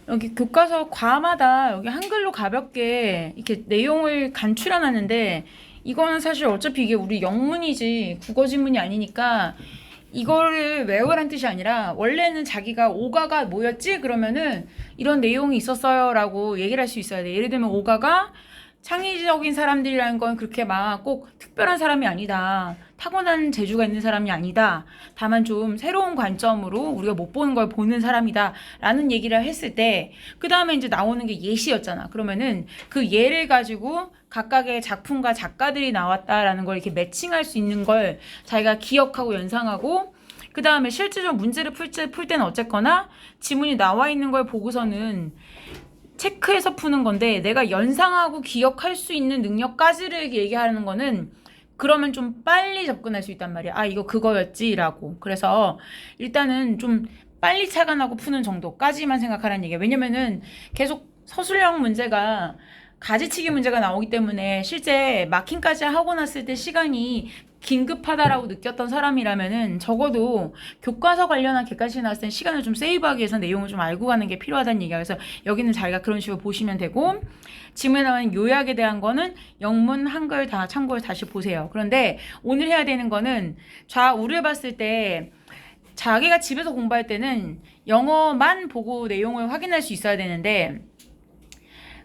여기 교과서 과마다 여기 한글로 가볍게 이렇게 내용을 간추려 놨는데 이거는 사실 어차피 이게 우리 영문이지 국어 지문이 아니니까 이거를 외우란 뜻이 아니라 원래는 자기가 오가가 뭐였지? 그러면은 이런 내용이 있었어요 라고 얘기를 할 수 있어야 돼. 예를 들면 오가가 창의적인 사람들이라는 건 그렇게 막 꼭 특별한 사람이 아니다. 타고난 재주가 있는 사람이 아니다. 다만 좀 새로운 관점으로 우리가 못 보는 걸 보는 사람이다. 라는 얘기를 했을 때, 그 다음에 이제 나오는 게 예시였잖아. 그러면은 그 예를 가지고 각각의 작품과 작가들이 나왔다라는 걸 이렇게 매칭할 수 있는 걸 자기가 기억하고 연상하고, 그 다음에 실제적 문제를 풀 때는 어쨌거나 지문이 나와 있는 걸 보고서는 체크해서 푸는 건데 내가 연상하고 기억할 수 있는 능력까지를 얘기하는 거는 그러면 좀 빨리 접근할 수 있단 말이야. 아, 이거 그거였지라고. 그래서 일단은 좀 빨리 착안하고 푸는 정도까지만 생각하라는 얘기야. 왜냐면은 계속 서술형 문제가 가지치기 문제가 나오기 때문에 실제 마킹까지 하고 났을 때 시간이 긴급하다라고 느꼈던 사람이라면은 적어도 교과서 관련한 객관식 나왔을 때 시간을 좀 세이브하기 위해서 내용을 좀 알고 가는 게 필요하다는 얘기야. 그래서 여기는 자기가 그런 식으로 보시면 되고, 지문에 나오는 요약에 대한 거는 영문, 한글 다 참고를 다시 보세요. 그런데 오늘 해야 되는 거는 좌우를 봤을 때 자기가 집에서 공부할 때는 영어만 보고 내용을 확인할 수 있어야 되는데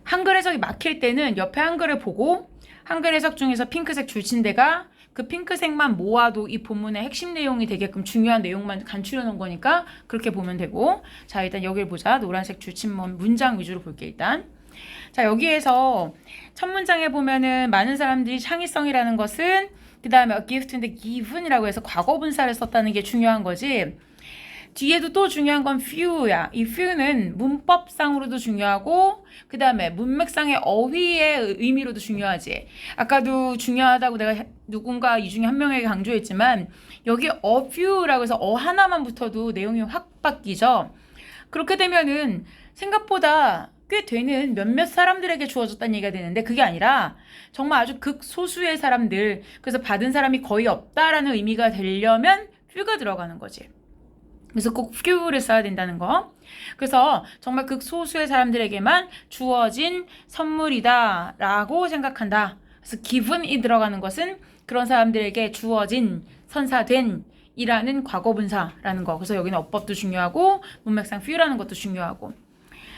한글 해석이 막힐 때는 옆에 한글을 보고 한글 해석 중에서 핑크색 줄친데가 그 핑크색만 모아도 이 본문의 핵심 내용이 되게끔 중요한 내용만 간추려 놓은 거니까 그렇게 보면 되고, 자 일단 여기를 보자. 노란색 줄침문 문장 위주로 볼게 일단. 자 여기에서 첫 문장에 보면은 많은 사람들이 창의성이라는 것은, 그 다음에 a gift인데 given이라고 해서 과거분사를 썼다는 게 중요한 거지. 뒤에도 또 중요한 건 few야. 이 few는 문법상으로도 중요하고 그 다음에 문맥상의 어휘의 의미로도 중요하지. 아까도 중요하다고 내가 누군가 이 중에 한 명에게 강조했지만 여기 a few라고 해서 하나만 붙어도 내용이 확 바뀌죠. 그렇게 되면은 생각보다 꽤 되는 몇몇 사람들에게 주어졌다는 얘기가 되는데 그게 아니라 정말 아주 극소수의 사람들, 그래서 받은 사람이 거의 없다라는 의미가 되려면 few가 들어가는 거지. 그래서 꼭 few를 써야 된다는 거. 그래서 정말 극소수의 사람들에게만 주어진 선물이다 라고 생각한다. 그래서 given이 들어가는 것은 그런 사람들에게 주어진, 선사된 이라는 과거분사라는 거. 그래서 여기는 어법도 중요하고 문맥상 few라는 것도 중요하고.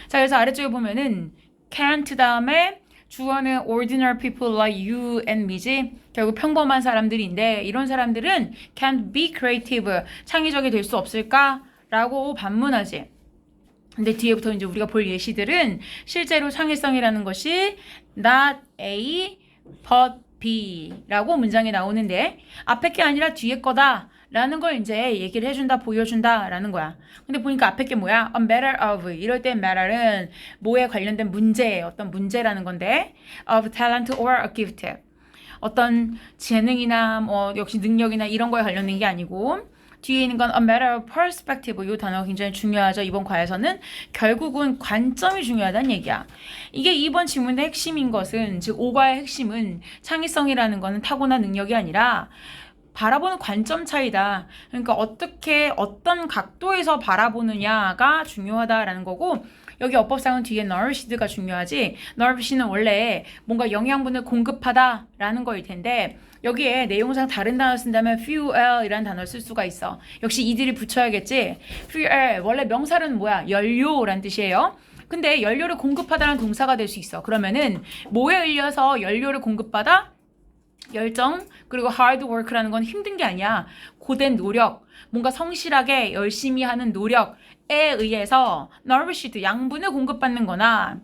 자, 그래서 아래쪽에 보면은 can't 다음에 주어는 ordinary people like you and me지. 결국 평범한 사람들인데 이런 사람들은 can't be creative. 창의적이 될 수 없을까? 라고 반문하지. 근데 뒤에부터 이제 우리가 볼 예시들은 실제로 창의성이라는 것이 not A but B 라고 문장에 나오는데 앞에 게 아니라 뒤에 거다 라는 걸 이제 얘기를 해준다, 보여준다 라는 거야. 근데 보니까 앞에 게 뭐야? A matter of. 이럴 때 matter은 뭐에 관련된 문제, 어떤 문제라는 건데 of talent or a gift. 어떤 재능이나 뭐 역시 능력이나 이런 거에 관련된 게 아니고 뒤에 있는 건 a matter of perspective. 이 단어가 굉장히 중요하죠. 이번 과에서는 결국은 관점이 중요하다는 얘기야. 이게 이번 지문의 핵심인 것은, 즉 오과의 핵심은 창의성이라는 거는 타고난 능력이 아니라 바라보는 관점 차이다. 그러니까 어떻게 어떤 각도에서 바라보느냐가 중요하다라는 거고, 여기 어법상은 뒤에 nourissed가 중요하지. nourish는 원래 뭔가 영양분을 공급하다라는 거일 텐데 여기에 내용상 다른 단어 쓴다면 fuel이라는 단어를 쓸 수가 있어. 역시 이들이 붙여야겠지. fuel 원래 명사는 뭐야? 연료라는 뜻이에요. 근데 연료를 공급하다는 동사가 될 수 있어. 그러면은 뭐에 의해서 연료를 공급받아? 열정, 그리고 hard work라는 건 힘든 게 아니야. 고된 노력, 뭔가 성실하게 열심히 하는 노력에 의해서 nourished, 양분을 공급받는 거나,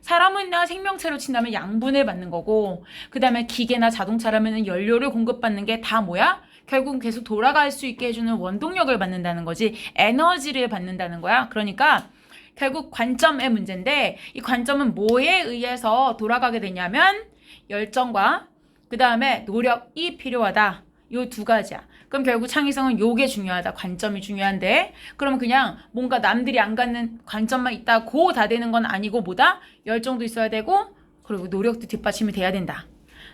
사람이나 생명체로 친다면 양분을 받는 거고, 그 다음에 기계나 자동차라면 연료를 공급받는 게 다 뭐야? 결국은 계속 돌아갈 수 있게 해주는 원동력을 받는다는 거지. 에너지를 받는다는 거야. 그러니까 결국 관점의 문제인데 이 관점은 뭐에 의해서 돌아가게 되냐면 열정과 그 다음에 노력이 필요하다. 요 두 가지야. 그럼 결국 창의성은 요게 중요하다. 관점이 중요한데 그러면 그냥 뭔가 남들이 안 갖는 관점만 있다고 다 되는 건 아니고 뭐다? 열정도 있어야 되고 그리고 노력도 뒷받침이 돼야 된다.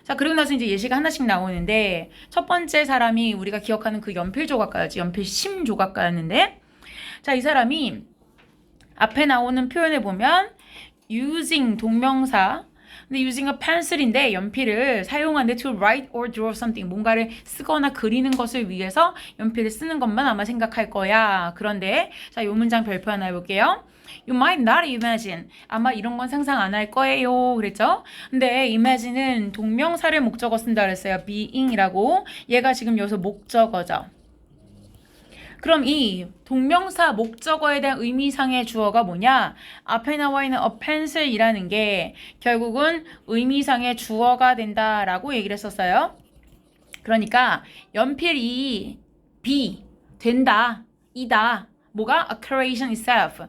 자, 그리고 나서 이제 예시가 하나씩 나오는데 첫 번째 사람이 우리가 기억하는 그 연필 조각가였지. 연필 심 조각가였는데 자, 이 사람이 앞에 나오는 표현에 보면 using 동명사, 근데 using a pencil인데 연필을 사용하는데 to write or draw something, 뭔가를 쓰거나 그리는 것을 위해서 연필을 쓰는 것만 아마 생각할 거야. 그런데 자, 이 문장 별표 하나 해볼게요. You might not imagine. 아마 이런 건 상상 안 할 거예요. 그랬죠? 근데 imagine은 동명사를 목적어 쓴다 그랬어요. being이라고. 얘가 지금 여기서 목적어죠. 그럼 이 동명사 목적어에 대한 의미상의 주어가 뭐냐? 앞에 나와 있는 a pencil이라는 게 결국은 의미상의 주어가 된다라고 얘기를 했었어요. 그러니까 연필이 be, 된다, 이다. 뭐가? A creation itself.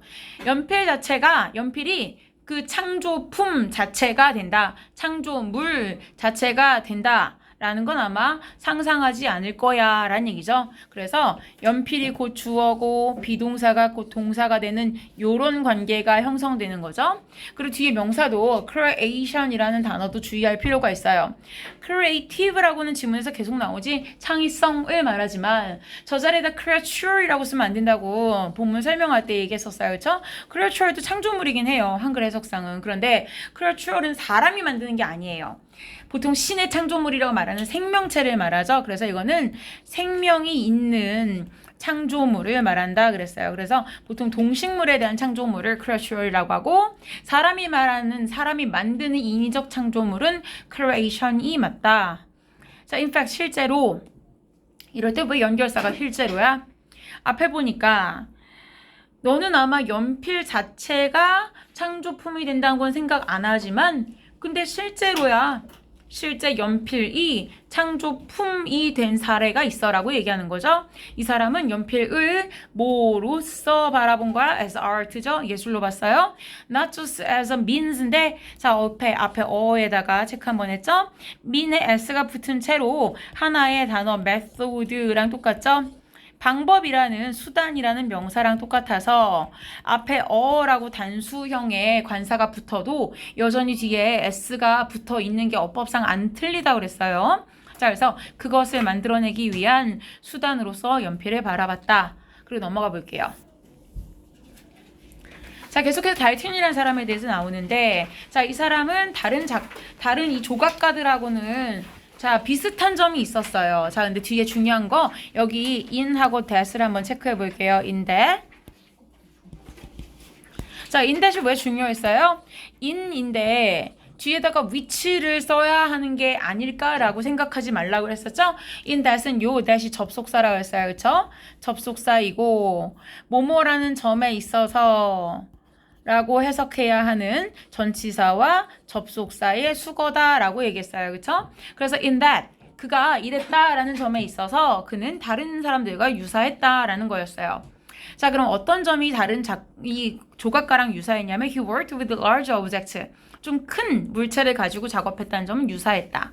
연필이 그 창조품 자체가 된다. 창조물 자체가 된다. 라는 건 아마 상상하지 않을 거야 라는 얘기죠. 그래서 연필이 곧 주어고 비동사가 곧 동사가 되는 요런 관계가 형성되는 거죠. 그리고 뒤에 명사도 creation이라는 단어도 주의할 필요가 있어요. creative라고는 지문에서 계속 나오지 창의성을 말하지만 저 자리에다 creature이라고 쓰면 안 된다고 본문 설명할 때 얘기했었어요. 그렇죠? creature도 창조물이긴 해요. 한글 해석상은. 그런데 creature는 사람이 만드는 게 아니에요. 보통 신의 창조물이라고 말하는 생명체를 말하죠. 그래서 이거는 생명이 있는 창조물을 말한다 그랬어요. 그래서 보통 동식물에 대한 창조물을 creature라고 하고 사람이 만드는 인위적 창조물은 creation이 맞다. 자, in fact 실제로 이럴 때 왜 연결사가 실제로야? 앞에 보니까 너는 아마 연필 자체가 창조품이 된다는 건 생각 안 하지만 근데 실제로야. 실제 연필이 창조품이 된 사례가 있어라고 얘기하는 거죠. 이 사람은 연필을 뭐로써 바라본 거야? as art죠. 예술로 봤어요. not just as a means인데 자 앞에 어에다가 체크 한번 했죠. mean에 s가 붙은 채로 하나의 단어 method랑 똑같죠. 방법이라는 수단이라는 명사랑 똑같아서 앞에 어라고 단수형의 관사가 붙어도 여전히 뒤에 s가 붙어 있는 게 어법상 안 틀리다 그랬어요. 자, 그래서 그것을 만들어내기 위한 수단으로서 연필을 바라봤다. 그리고 넘어가 볼게요. 자, 계속해서 달튼이라는 사람에 대해서 나오는데 자, 이 사람은 다른 이 조각가들하고는 자, 비슷한 점이 있었어요. 자, 근데 뒤에 중요한 거 여기 in하고 that을 한번 체크해 볼게요. in that. 자, in that이 왜 중요했어요? in인데 뒤에다가 which를 써야 하는 게 아닐까라고 생각하지 말라고 했었죠? in that은 요 that이 접속사라고 했어요. 그렇죠? 접속사이고 뭐뭐라는 점에 있어서 라고 해석해야 하는 전치사와 접속사의 수거다라고 얘기했어요. 그렇죠? 그래서 in that 그가 이랬다라는 점에 있어서 그는 다른 사람들과 유사했다라는 거였어요. 자, 그럼 어떤 점이 이 조각가랑 유사했냐면 he worked with large objects. 좀 큰 물체를 가지고 작업했다는 점은 유사했다.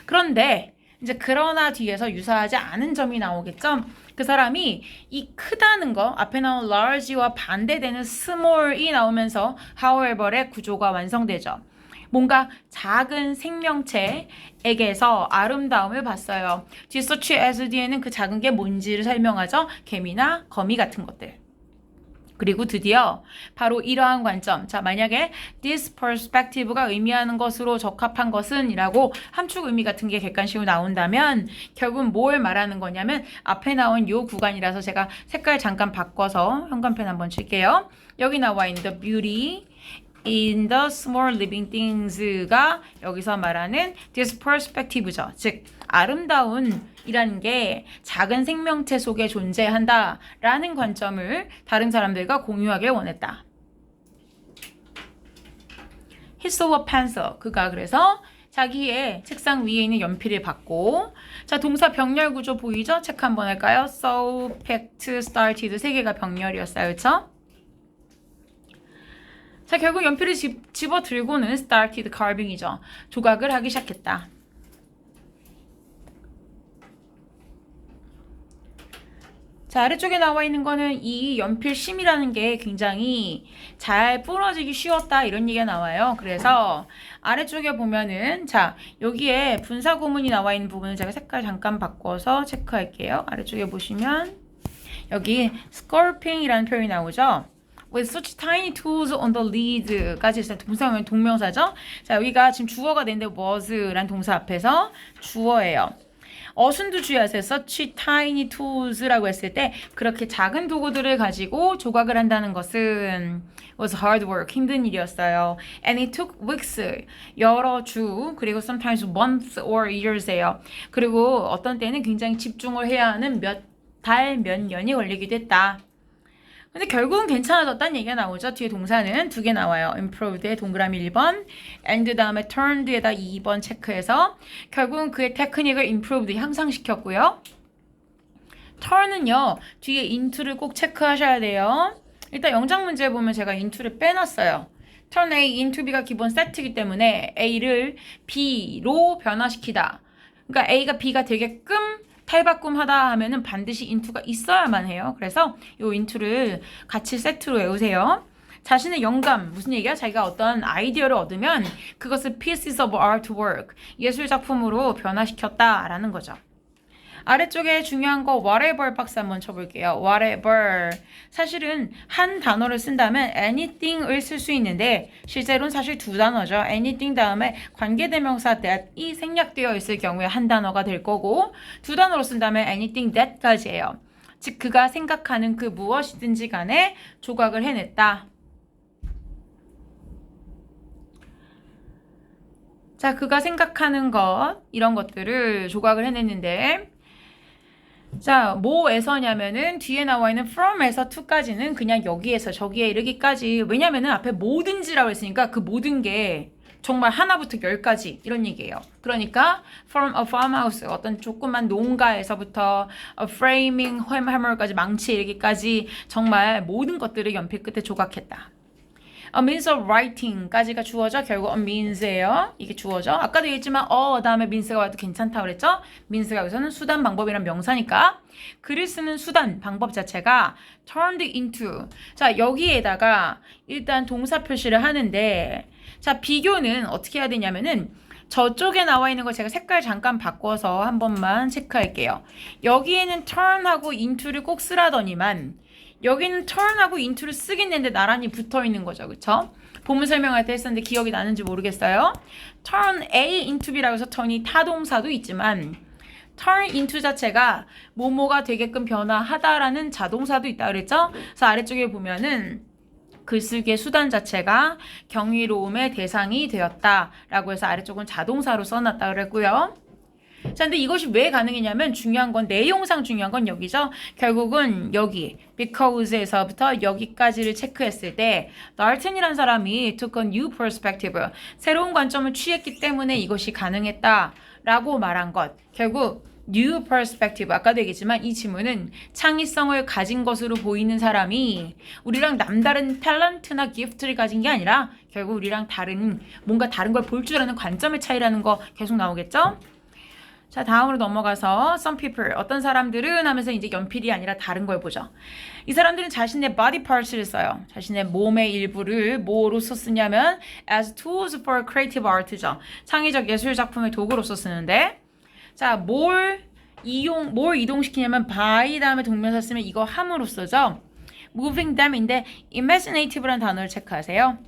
그런데 이제 그러나 뒤에서 유사하지 않은 점이 나오겠죠? 그 사람이 이 크다는 거 앞에 나온 large와 반대되는 small이 나오면서 however의 구조가 완성되죠. 뭔가 작은 생명체에게서 아름다움을 봤어요. 뒤에 such as 뒤에는 그 작은 게 뭔지를 설명하죠. 개미나 거미 같은 것들. 그리고 드디어 바로 이러한 관점. 자, 만약에 this perspective가 의미하는 것으로 적합한 것은 이라고 함축 의미 같은 게 객관식으로 나온다면 결국은 뭘 말하는 거냐면 앞에 나온 요 구간이라서 제가 색깔 잠깐 바꿔서 형광펜 한번 칠게요. 여기 나와 있는 the beauty in the small living things가 여기서 말하는 this perspective죠. 즉 아름다운이라는 게 작은 생명체 속에 존재한다 라는 관점을 다른 사람들과 공유하길 원했다. He saw a pencil. 그가 그래서 자기의 책상 위에 있는 연필을 받고 자, 동사 병렬 구조 보이죠? 체크 한번 할까요? saw, picked, started 세 개가 병렬이었어요. 그렇죠? 자, 결국 연필을 집어 들고는 started carving이죠. 조각을 하기 시작했다. 자, 아래쪽에 나와 있는 거는 이 연필 심이라는 게 굉장히 잘 부러지기 쉬웠다 이런 얘기가 나와요. 그래서 아래쪽에 보면은 자, 여기에 분사 구문이 나와 있는 부분을 제가 색깔 잠깐 바꿔서 체크할게요. 아래쪽에 보시면 여기 sculpting이라는 표현이 나오죠. with such tiny tools on the lead까지 있어요. 동명사죠. 자, 여기가 지금 주어가 되는데 was란 동사 앞에서 주어예요. 어순도 주의하세요. such tiny tools라고 했을 때 그렇게 작은 도구들을 가지고 조각을 한다는 것은 was hard work, 힘든 일이었어요. And it took weeks, 여러 주, 그리고 sometimes months or years예요. 그리고 어떤 때는 굉장히 집중을 해야 하는 몇 달, 몇 년이 걸리기도 했다. 근데 결국은 괜찮아졌다는 얘기가 나오죠. 뒤에 동사는 두 개 나와요. improved에 동그라미 1번, and 다음에 turned에다 2번 체크해서 결국은 그의 테크닉을 improved, 향상시켰고요. turn은요, 뒤에 into를 꼭 체크하셔야 돼요. 일단 영작 문제 보면 제가 into를 빼놨어요. turn A into B가 기본 세트이기 때문에 A를 B로 변화시키다. 그러니까 A가 B가 되게끔 탈바꿈하다 하면은 반드시 into가 있어야만 해요. 그래서 이 into를 같이 세트로 외우세요. 자신의 영감, 무슨 얘기야? 자기가 어떤 아이디어를 얻으면 그것을 pieces of artwork, 예술 작품으로 변화시켰다라는 거죠. 아래쪽에 중요한 거 whatever 박스 한번 쳐볼게요. whatever. 사실은 한 단어를 쓴다면 anything을 쓸 수 있는데 실제로는 사실 두 단어죠. anything 다음에 관계대명사 that이 생략되어 있을 경우에 한 단어가 될 거고 두 단어로 쓴다면 anything that까지예요. 즉 그가 생각하는 그 무엇이든지 간에 조각을 해냈다. 자, 그가 생각하는 것 이런 것들을 조각을 해냈는데 자, 뭐에서냐면은 뒤에 나와 있는 from에서 to까지는 그냥 여기에서 저기에 이르기까지. 왜냐면은 앞에 뭐든지라고 했으니까 그 모든 게 정말 하나부터 10까지 이런 얘기예요. 그러니까 from a farmhouse, 어떤 조그만 농가에서부터 a framing hammer까지, 망치에 이르기까지 정말 모든 것들을 연필 끝에 조각했다. A means of writing까지가 주어져. 결국 a means예요. 이게 주어져. 아까도 얘기했지만 다음에 means가 와도 괜찮다고 그랬죠. means가 여기서는 수단, 방법이란 명사니까 글을 쓰는 수단, 방법 자체가 turned into. 자, 여기에다가 일단 동사 표시를 하는데 자, 비교는 어떻게 해야 되냐면은 저쪽에 나와 있는 거 제가 색깔 잠깐 바꿔서 한 번만 체크할게요. 여기에는 turn하고 into를 꼭 쓰라더니만 여기는 turn하고 into를 쓰긴 했는데 나란히 붙어 있는 거죠. 그쵸? 본문 설명할 때 했었는데 기억이 나는지 모르겠어요. turn A into B라고 해서 turn이 타동사도 있지만 turn into 자체가 뭐뭐가 되게끔 변화하다라는 자동사도 있다 그랬죠? 그래서 아래쪽에 보면은 글쓰기의 수단 자체가 경이로움의 대상이 되었다라고 해서 아래쪽은 자동사로 써놨다 그랬고요. 자, 근데 이것이 왜 가능했냐면 중요한 건 내용상 중요한 건 여기죠. 결국은 여기 because에서부터 여기까지를 체크했을 때 달튼이라는 사람이 took a new perspective, 새로운 관점을 취했기 때문에 이것이 가능했다라고 말한 것. 결국 new perspective, 아까도 얘기했지만 이 지문은 창의성을 가진 것으로 보이는 사람이 우리랑 남다른 탤런트나 기프트를 가진 게 아니라 결국 우리랑 다른 뭔가 다른 걸 볼 줄 아는 관점의 차이라는 거 계속 나오겠죠? 자, 다음으로 넘어가서 some people, 어떤 사람들은 하면서 이제 연필이 아니라 다른 걸 보죠. 이 사람들은 자신의 body parts를 써요. 자신의 몸의 일부를 뭐로써 쓰냐면 as tools for creative art죠. 창의적 예술 작품의 도구로서 쓰는데 자, 뭘 이동시키냐면 by 다음에 동명사 쓰면 이거 함으로써죠. moving them인데 imaginative라는 단어를 체크하세요.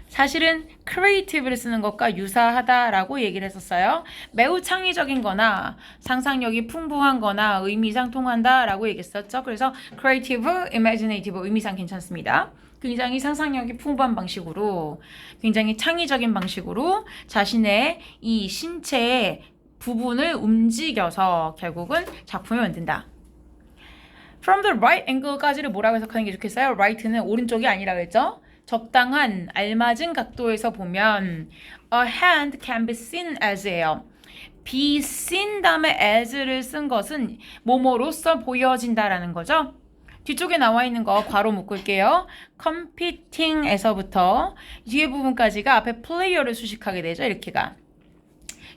사실은 creative를 쓰는 것과 유사하다라고 얘기를 했었어요. 매우 창의적인 거나 상상력이 풍부한 거나 의미상 통한다라고 얘기했었죠. 그래서 creative, imaginative 의미상 괜찮습니다. 굉장히 상상력이 풍부한 방식으로, 굉장히 창의적인 방식으로 자신의 이 신체의 부분을 움직여서 결국은 작품을 만든다. From the right angle까지를 뭐라고 해석하는 게 좋겠어요? right는 오른쪽이 아니라 그랬죠? 적당한 알맞은 각도에서 보면 a hand can be seen as예요. be seen 다음에 as를 쓴 것은 뭐뭐로써 보여진다라는 거죠. 뒤쪽에 나와 있는 거 괄호 묶을게요. competing에서부터 뒤에 부분까지가 앞에 player를 수식하게 되죠. 이렇게가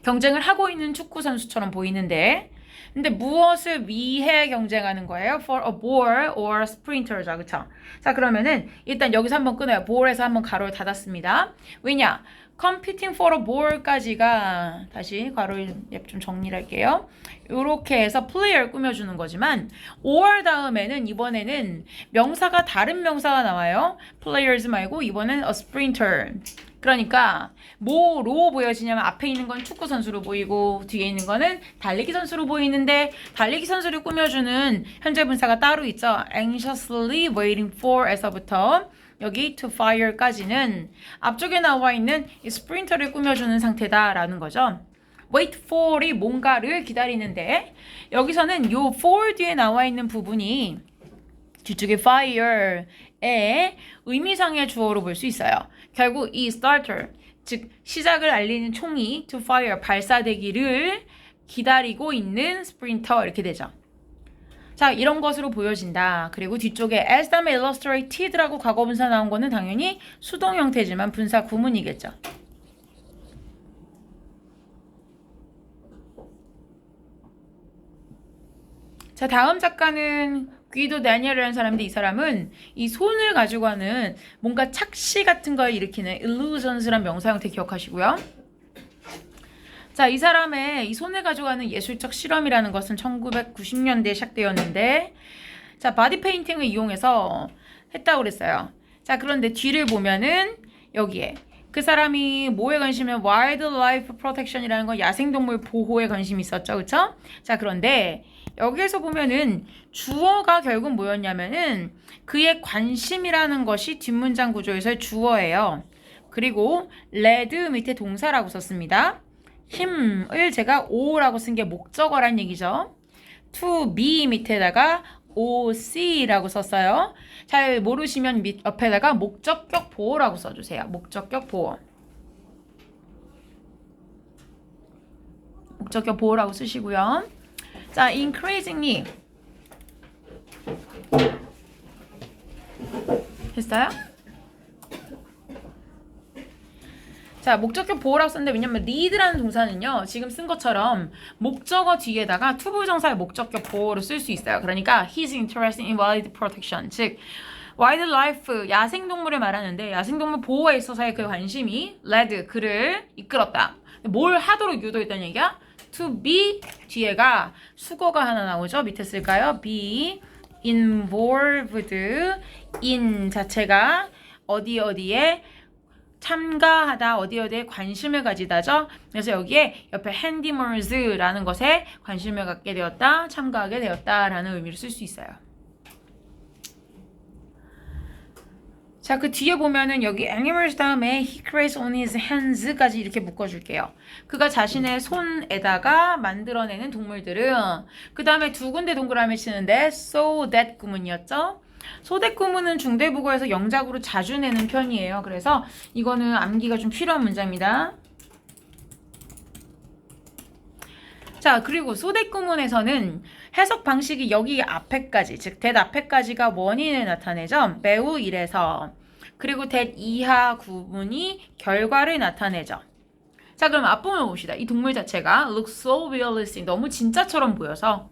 경쟁을 하고 있는 축구 선수처럼 보이는데 근데 무엇을 위해 경쟁하는 거예요? For a boar or sprinter죠. 그쵸? 자, 그러면은 일단 여기서 한번 끊어요. boar에서 한번 가로를 닫았습니다. 왜냐? competing for a boar까지가 다시 가로를 좀 정리를 할게요. 이렇게 해서 플레이어를 꾸며주는 거지만 or 다음에는 이번에는 명사가 다른 명사가 나와요. players 말고 이번엔 a sprinter. 그러니까 뭐로 보여지냐면 앞에 있는 건 축구 선수로 보이고 뒤에 있는 거는 달리기 선수로 보이는데 달리기 선수를 꾸며주는 현재 분사가 따로 있죠. anxiously waiting for에서부터 여기 to fire까지는 앞쪽에 나와 있는 이 스프린터를 꾸며주는 상태다라는 거죠. wait for이 뭔가를 기다리는데 여기서는 요 for 뒤에 나와 있는 부분이 뒤쪽에 fire의 의미상의 주어로 볼 수 있어요. 결국 이 starter, 즉 시작을 알리는 총이 to fire, 발사되기를 기다리고 있는 스프린터 이렇게 되죠. 자, 이런 것으로 보여진다. 그리고 뒤쪽에 as 다음에 illustrated라고 과거분사 나온 거는 당연히 수동 형태지만 분사 구문이겠죠. 자, 다음 작가는 귀도 다니엘이라는 사람인데 이 사람은 이 손을 가지고 하는 뭔가 착시 같은 걸 일으키는 illusions란 명사 형태 기억하시고요. 자, 이 사람의 이 손을 가지고 하는 예술적 실험이라는 것은 1990년대에 시작되었는데 자, 바디 페인팅을 이용해서 했다고 그랬어요. 자, 그런데 뒤를 보면은 여기에 그 사람이 뭐에 관심이면 wildlife protection이라는 건 야생동물 보호에 관심이 있었죠. 그쵸? 자, 그런데 여기에서 보면은 주어가 결국 뭐였냐면은 그의 관심이라는 것이 뒷문장 구조에서의 주어예요. 그리고 led 밑에 동사라고 썼습니다. 힘을 제가 o라고 쓴 게 목적어란 얘기죠. to be 밑에다가 oc라고 썼어요. 잘 모르시면 옆에다가 목적격 보호라고 써주세요. 목적격 보호. 목적격 보호라고 쓰시고요. 자, increasingly 했어요? 자, 목적격 보호라고 썼는데 왜냐면 lead라는 동사는요 지금 쓴 것처럼 목적어 뒤에다가 투부정사의 목적격 보호를 쓸 수 있어요. 그러니까 he's interested in wildlife protection, 즉 wildlife 야생동물을 말하는데 야생동물 보호에 있어서의 그 관심이 led 그를 이끌었다. 뭘 하도록 유도했다는 얘기야? to be 뒤에가 수거가 하나 나오죠. 밑에 쓸까요? be involved in 자체가 어디에 참가하다, 어디에 관심을 가지다죠. 그래서 여기에 옆에 handimers라는 것에 관심을 갖게 되었다, 참가하게 되었다라는 의미를 쓸 수 있어요. 자, 그 뒤에 보면은 여기 animals 다음에 he creates on his hands까지 이렇게 묶어줄게요. 그가 자신의 손에다가 만들어내는 동물들은 그 다음에 두 군데 동그라미 치는데 so that 구문이었죠. so that 구문은 중대국어에서 영작으로 자주 내는 편이에요. 그래서 이거는 암기가 좀 필요한 문장입니다. 자, 그리고 so that 구문에서는 해석 방식이 여기 앞에까지, 즉 that 앞에까지가 원인을 나타내죠. 매우 이래서. 그리고 that 이하 구문이 결과를 나타내죠. 자, 그럼 앞부분 봅시다. 이 동물 자체가 look so realistic, 너무 진짜처럼 보여서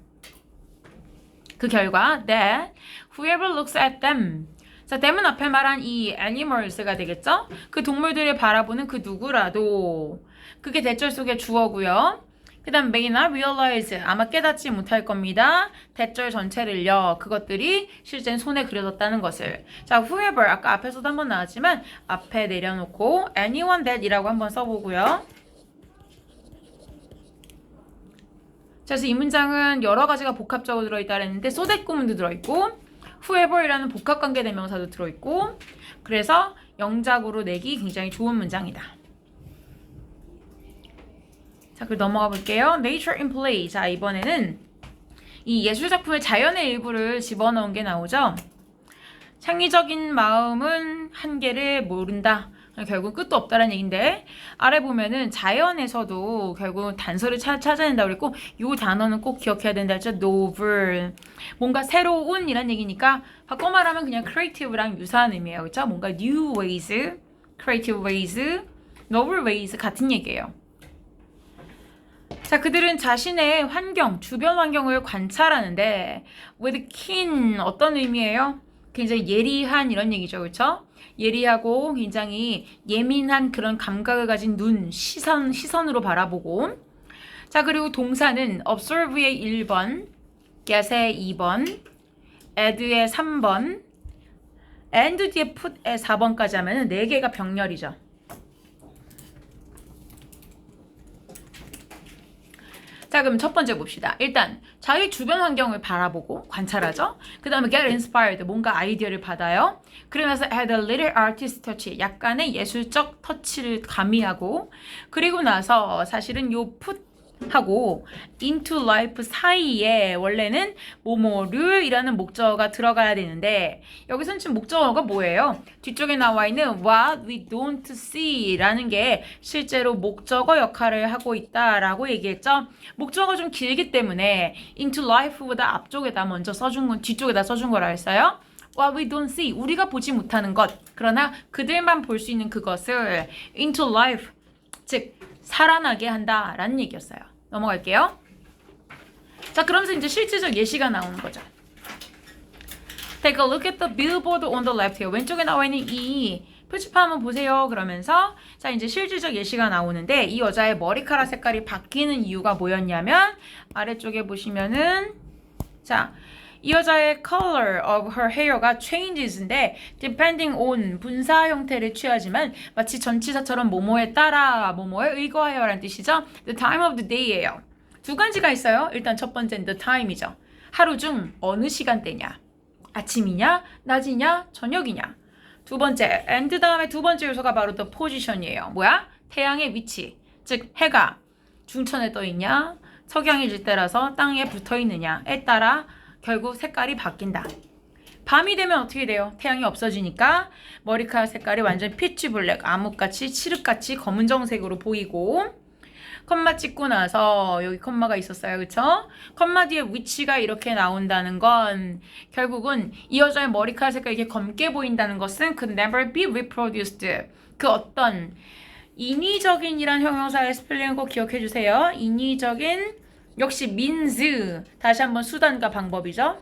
그 결과 that whoever looks at them, 자, them은 앞에 말한 이 animals가 되겠죠? 그 동물들을 바라보는 그 누구라도 그게 대절 속의 주어고요. 그 다음 may not realize, 아마 깨닫지 못할 겁니다. 대절 전체를요. 그것들이 실제는 손에 그려졌다는 것을. 자, whoever 아까 앞에서도 한번 나왔지만 앞에 내려놓고 anyone that 이라고 한번 써보고요. 자, 그래서 이 문장은 여러 가지가 복합적으로 들어있다 그랬는데 so that 구문도 들어있고 whoever이라는 복합관계 대명사도 들어있고 그래서 영작으로 내기 굉장히 좋은 문장이다. 자, 그럼 넘어가 볼게요. Nature in play. 자, 이번에는 이 예술작품의 자연의 일부를 집어넣은 게 나오죠. 창의적인 마음은 한계를 모른다. 결국 끝도 없다라는 얘기인데 아래 보면은 자연에서도 결국 단서를 찾아낸다고 그랬고 이 단어는 꼭 기억해야 된다 했죠. novel. 뭔가 새로운 이란 얘기니까 바꿔 말하면 그냥 creative랑 유사한 의미예요. 그렇죠? 뭔가 new ways, creative ways, novel ways 같은 얘기예요. 자, 그들은 자신의 환경, 주변 환경을 관찰하는데 with keen 어떤 의미예요? 굉장히 예리한 이런 얘기죠. 그렇죠? 예리하고 굉장히 예민한 그런 감각을 가진 눈, 시선으로 바라보고 자, 그리고 동사는 observe의 1번, get의 2번, add의 3번, and 뒤에 put의 4번까지 하면 4개가 병렬이죠. 자, 그럼 첫 번째 봅시다. 일단 자기 주변 환경을 바라보고 관찰하죠. 그 다음에 get inspired, 뭔가 아이디어를 받아요. 그러면서 add a little artist touch, 약간의 예술적 터치를 가미하고 그리고 나서 사실은 요 put 하고 into life 사이에 원래는 뭐뭐를이라는 목적어가 들어가야 되는데 여기서는 지금 목적어가 뭐예요? 뒤쪽에 나와 있는 what we don't see 라는 게 실제로 목적어 역할을 하고 있다라고 얘기했죠. 목적어가 좀 길기 때문에 into life보다 앞쪽에다 먼저 써준 건 뒤쪽에다 써준 거라 했어요. What we don't see, 우리가 보지 못하는 것, 그러나 그들만 볼 수 있는 그것을 into life, 즉 살아나게 한다라는 얘기였어요. 넘어갈게요. 자, 그러면서 이제 실질적 예시가 나오는 거죠. Take a look at the billboard on the left here. 왼쪽에 나와 있는 이 표지판 한번 보세요. 그러면서 자, 이제 실질적 예시가 나오는데 이 여자의 머리카락 색깔이 바뀌는 이유가 뭐였냐면 아래쪽에 보시면은 자, 이 여자의 color of her hair가 changes인데 depending on 분사 형태를 취하지만 마치 전치사처럼 뭐뭐에 따라 뭐뭐에 의거하여라는 뜻이죠. The time of the day예요. 두 가지가 있어요. 일단 첫 번째는 the time이죠. 하루 중 어느 시간대냐. 아침이냐, 낮이냐, 저녁이냐. 두 번째, and 다음에 두 번째 요소가 바로 the position이에요. 뭐야? 태양의 위치. 즉 해가 중천에 떠 있냐, 석양이 질 때라서 땅에 붙어 있느냐에 따라 결국 색깔이 바뀐다. 밤이 되면 어떻게 돼요? 태양이 없어지니까 머리카락 색깔이 완전 피치 블랙, 암흑같이 칠흑같이 검은정색으로 보이고 컴마 찍고 나서 여기 컴마가 있었어요. 그쵸? 컴마 뒤에 위치가 이렇게 나온다는 건 결국은 이 여자의 머리카락 색깔이 이렇게 검게 보인다는 것은 could never be reproduced. 그 어떤 인위적인이란 형용사의 스펠링을 꼭 기억해 주세요. 인위적인 역시 means 다시 한번 수단과 방법이죠.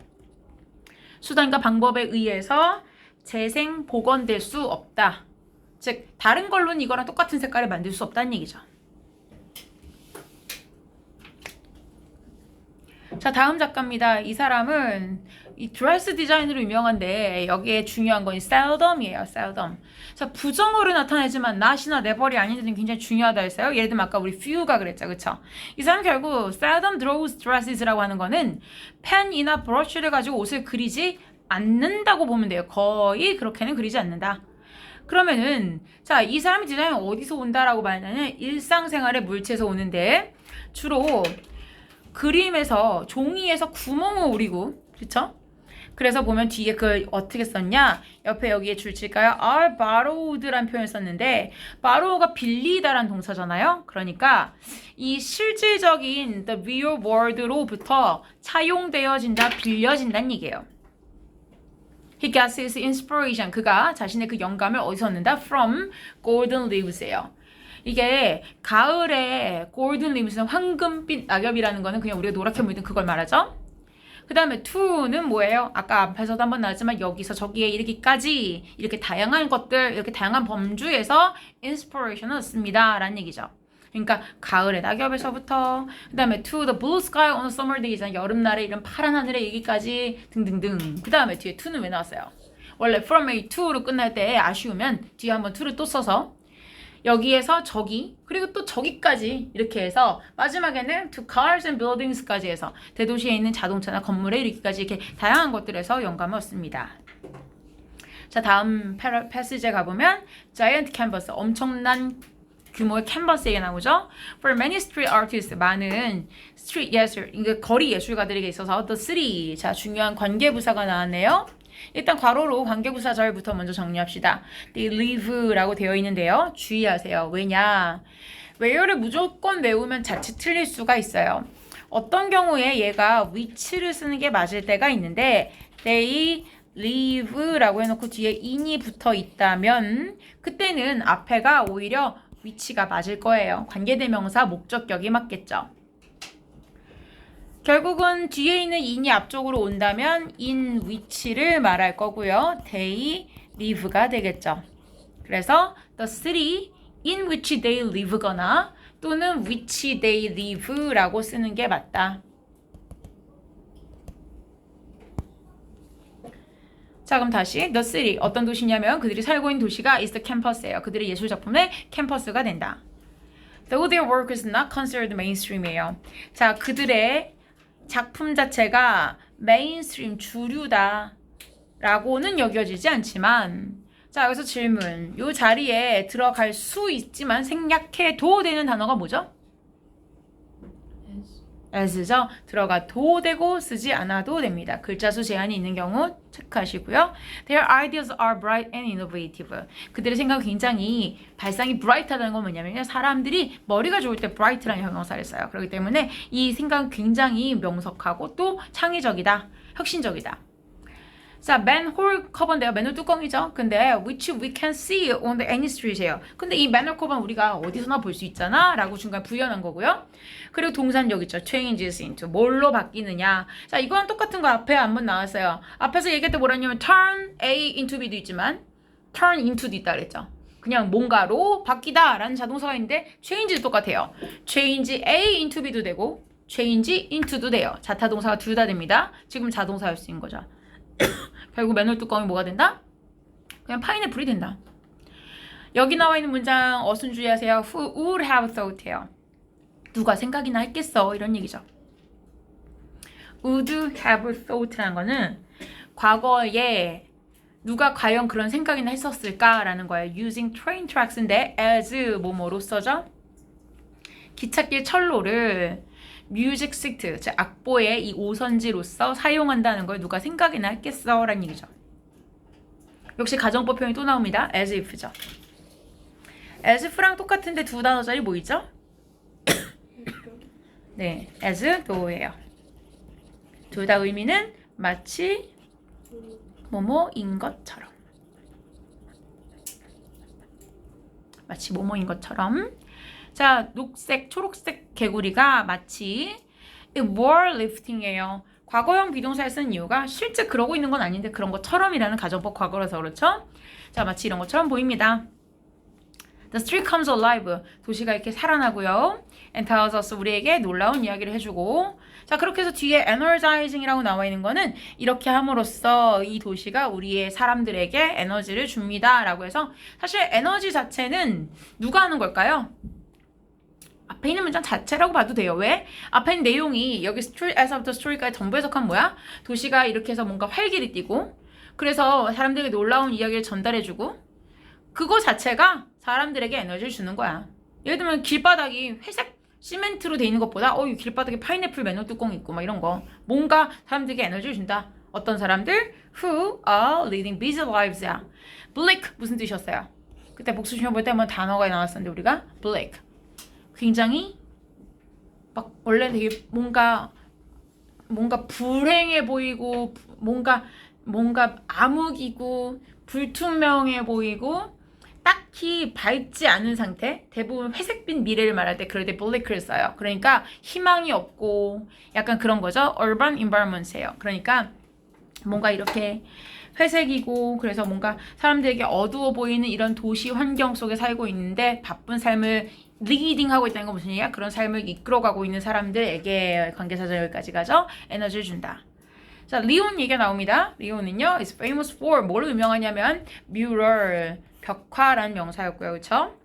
수단과 방법에 의해서 재생 복원될 수 없다. 즉 다른 걸로는 이거랑 똑같은 색깔을 만들 수 없다는 얘기죠. 자, 다음 작가입니다. 이 사람은 이 드레스 디자인으로 유명한데 여기에 중요한 건 seldom이에요. seldom. 자, 부정어로 나타내지만 not이나 never이 아닌 데는 굉장히 중요하다 했어요. 예를 들면 아까 우리 few가 그랬죠. 그쵸? 이 사람 결국 seldom draws dresses라고 하는 거는 펜이나 브러쉬를 가지고 옷을 그리지 않는다고 보면 돼요. 거의 그렇게는 그리지 않는다. 그러면은 자, 이 사람의 디자인은 어디서 온다라고 말하냐면 일상생활의 물체에서 오는데 주로 그림에서 종이에서 구멍을 오리고 그렇죠? 그래서 보면 뒤에 그 어떻게 썼냐? 옆에 여기에 줄 칠까요? are borrowed라는 표현을 썼는데 borrow가 빌리다라는 동사잖아요. 그러니까 이 실질적인 the real world로부터 차용되어진다, 빌려진다는 얘기예요. He gets his inspiration. 그가 자신의 그 영감을 어디서 얻는다? From golden leaves예요. 이게 가을에 골든 리브스는 황금빛 낙엽이라는 거는 그냥 우리가 노랗게 보이던 그걸 말하죠. 그 다음에 to는 뭐예요? 아까 앞에서도 한번 나왔지만 여기서 저기에 이르기까지 이렇게 다양한 것들, 이렇게 다양한 범주에서 inspiration을 얻습니다 라는 얘기죠. 그러니까 가을의 낙엽에서부터 그 다음에 to the blue sky on a summer day, 여름날에 이런 파란 하늘에 이르기까지 등등등. 그 다음에 뒤에 to는 왜 나왔어요? 원래 from A to로 끝날 때 아쉬우면 뒤에 한번 to를 또 써서 여기에서 저기 그리고 또 저기까지 이렇게 해서 마지막에는 to cars and buildings까지 해서 대도시에 있는 자동차나 건물에 이르기까지 이렇게 다양한 것들에서 영감을 얻습니다. 자, 다음 패시지에 가보면 giant canvas, 엄청난 규모의 캔버스에 나오죠. For many street artists, 많은 스트리트 예술, 거리 예술가들에게 있어서 the city, 자, 중요한 관계부사가 나왔네요. 일단 괄호로 관계부사절부터 먼저 정리합시다. They live라고 되어 있는데요. 주의하세요. 왜냐? where를 무조건 외우면 자칫 틀릴 수가 있어요. 어떤 경우에 얘가 which를 쓰는 게 맞을 때가 있는데 they live라고 해놓고 뒤에 in이 붙어 있다면 그때는 앞에가 오히려 which가 맞을 거예요. 관계대명사 목적격이 맞겠죠. 결국은 뒤에 있는 in이 앞쪽으로 온다면 in which를 말할 거고요. They live가 되겠죠. 그래서 the city in which they live거나 또는 which they live라고 쓰는 게 맞다. 자, 그럼 다시 the city 어떤 도시냐면 그들이 살고 있는 도시가 is the campus예요. 그들의 예술 작품의 캠퍼스가 된다. Though their work is not considered mainstream이에요. 자, 그들의 작품 자체가 메인스트림 주류다 라고는 여겨지지 않지만 자, 여기서 질문. 이 자리에 들어갈 수 있지만 생략해도 되는 단어가 뭐죠? as죠. 들어가도 되고 쓰지 않아도 됩니다. 글자 수 제한이 있는 경우 체크하시고요. Their ideas are bright and innovative. 그들의 생각은 굉장히 발상이 bright하다는 건 뭐냐면요. 사람들이 머리가 좋을 때 bright라는 형용사를 써요. 그렇기 때문에 이 생각은 굉장히 명석하고 또 창의적이다. 혁신적이다. 자, manhole 커버인데요. 맨홀 뚜껑이죠. 근데 which we can see on the any street이에요. 근데 이 manhole 커버는 우리가 어디서나 볼 수 있잖아 라고 중간에 부연한 거고요. 그리고 동사역 있죠. changes into 뭘로 바뀌느냐. 자, 이거랑 똑같은 거 앞에 한번 나왔어요. 앞에서 얘기할 때 뭐라냐면 turn A into B도 있지만 turn into도 있다 그랬죠. 그냥 뭔가로 바뀌다 라는 자동사가 있는데 change도 똑같아요. change A into B도 되고 change into도 돼요. 자타동사가 둘 다 됩니다. 지금 자동사일 수 있는 거죠. 결국 맨홀 뚜껑이 뭐가 된다? 그냥 파인애플이 된다. 여기 나와 있는 문장 어순 주의하세요. Who would have thought해요. 누가 생각이나 했겠어 이런 얘기죠. Would have thought라는 거는 과거에 누가 과연 그런 생각이나 했었을까라는 거예요. Using train tracks인데 as 뭐뭐로서죠? 기찻길 철로를 뮤직 시트, 즉 악보의 이 오선지로서 사용한다는 걸 누가 생각이나 했겠어 라는 얘기죠. 역시 가정법 표현이 또 나옵니다. as if죠. as if랑 똑같은데 두 단어짜리 뭐 있죠? 네, as though예요. 둘 다 의미는 마치 뭐뭐인 것처럼. 마치 뭐뭐인 것처럼. 자, 녹색, 초록색 개구리가 마치 were lifting이에요. 과거형 비동사를 쓴 이유가 실제 그러고 있는 건 아닌데 그런 것처럼이라는 가정법 과거라서 그렇죠? 자, 마치 이런 것처럼 보입니다. The street comes alive. 도시가 이렇게 살아나고요. And tells us 우리에게 놀라운 이야기를 해주고 자, 그렇게 해서 뒤에 energizing이라고 나와 있는 거는 이렇게 함으로써 이 도시가 우리의 사람들에게 에너지를 줍니다. 라고 해서 사실 에너지 자체는 누가 하는 걸까요? 앞에 있는 문장 자체라고 봐도 돼요. 왜? 앞에 있는 내용이 여기 street as of the story까지 전부 해석한 뭐야? 도시가 이렇게 해서 뭔가 활기를 띠고 그래서 사람들에게 놀라운 이야기를 전달해주고 그거 자체가 사람들에게 에너지를 주는 거야. 예를 들면 길바닥이 회색 시멘트로 돼 있는 것보다 이 길바닥에 파인애플 맨홀 뚜껑이 있고 막 이런 거 뭔가 사람들에게 에너지를 준다. 어떤 사람들? Who are leading busy lives야. bleak 무슨 뜻이었어요? 그때 복수 시험 볼 때 한번 단어가 나왔었는데 우리가 bleak 굉장히 막 원래 되게 뭔가 불행해 보이고 뭔가 암흑이고 불투명해 보이고 딱히 밝지 않은 상태 대부분 회색빛 미래를 말할 때 그럴 때 bleak를 써요. 그러니까 희망이 없고 약간 그런 거죠. urban environments예요. 그러니까 뭔가 이렇게 회색이고 그래서 뭔가 사람들에게 어두워 보이는 이런 도시 환경 속에 살고 있는데 바쁜 삶을 리딩하고 있다는 건 무슨 얘기야? 그런 삶을 이끌어가고 있는 사람들에게 관계사절 여기까지 가죠. 에너지를 준다. 자, 리온 얘기가 나옵니다. 리온은요, is famous for 뭐로 유명하냐면 mural, 벽화라는 명사였고요, 그렇죠?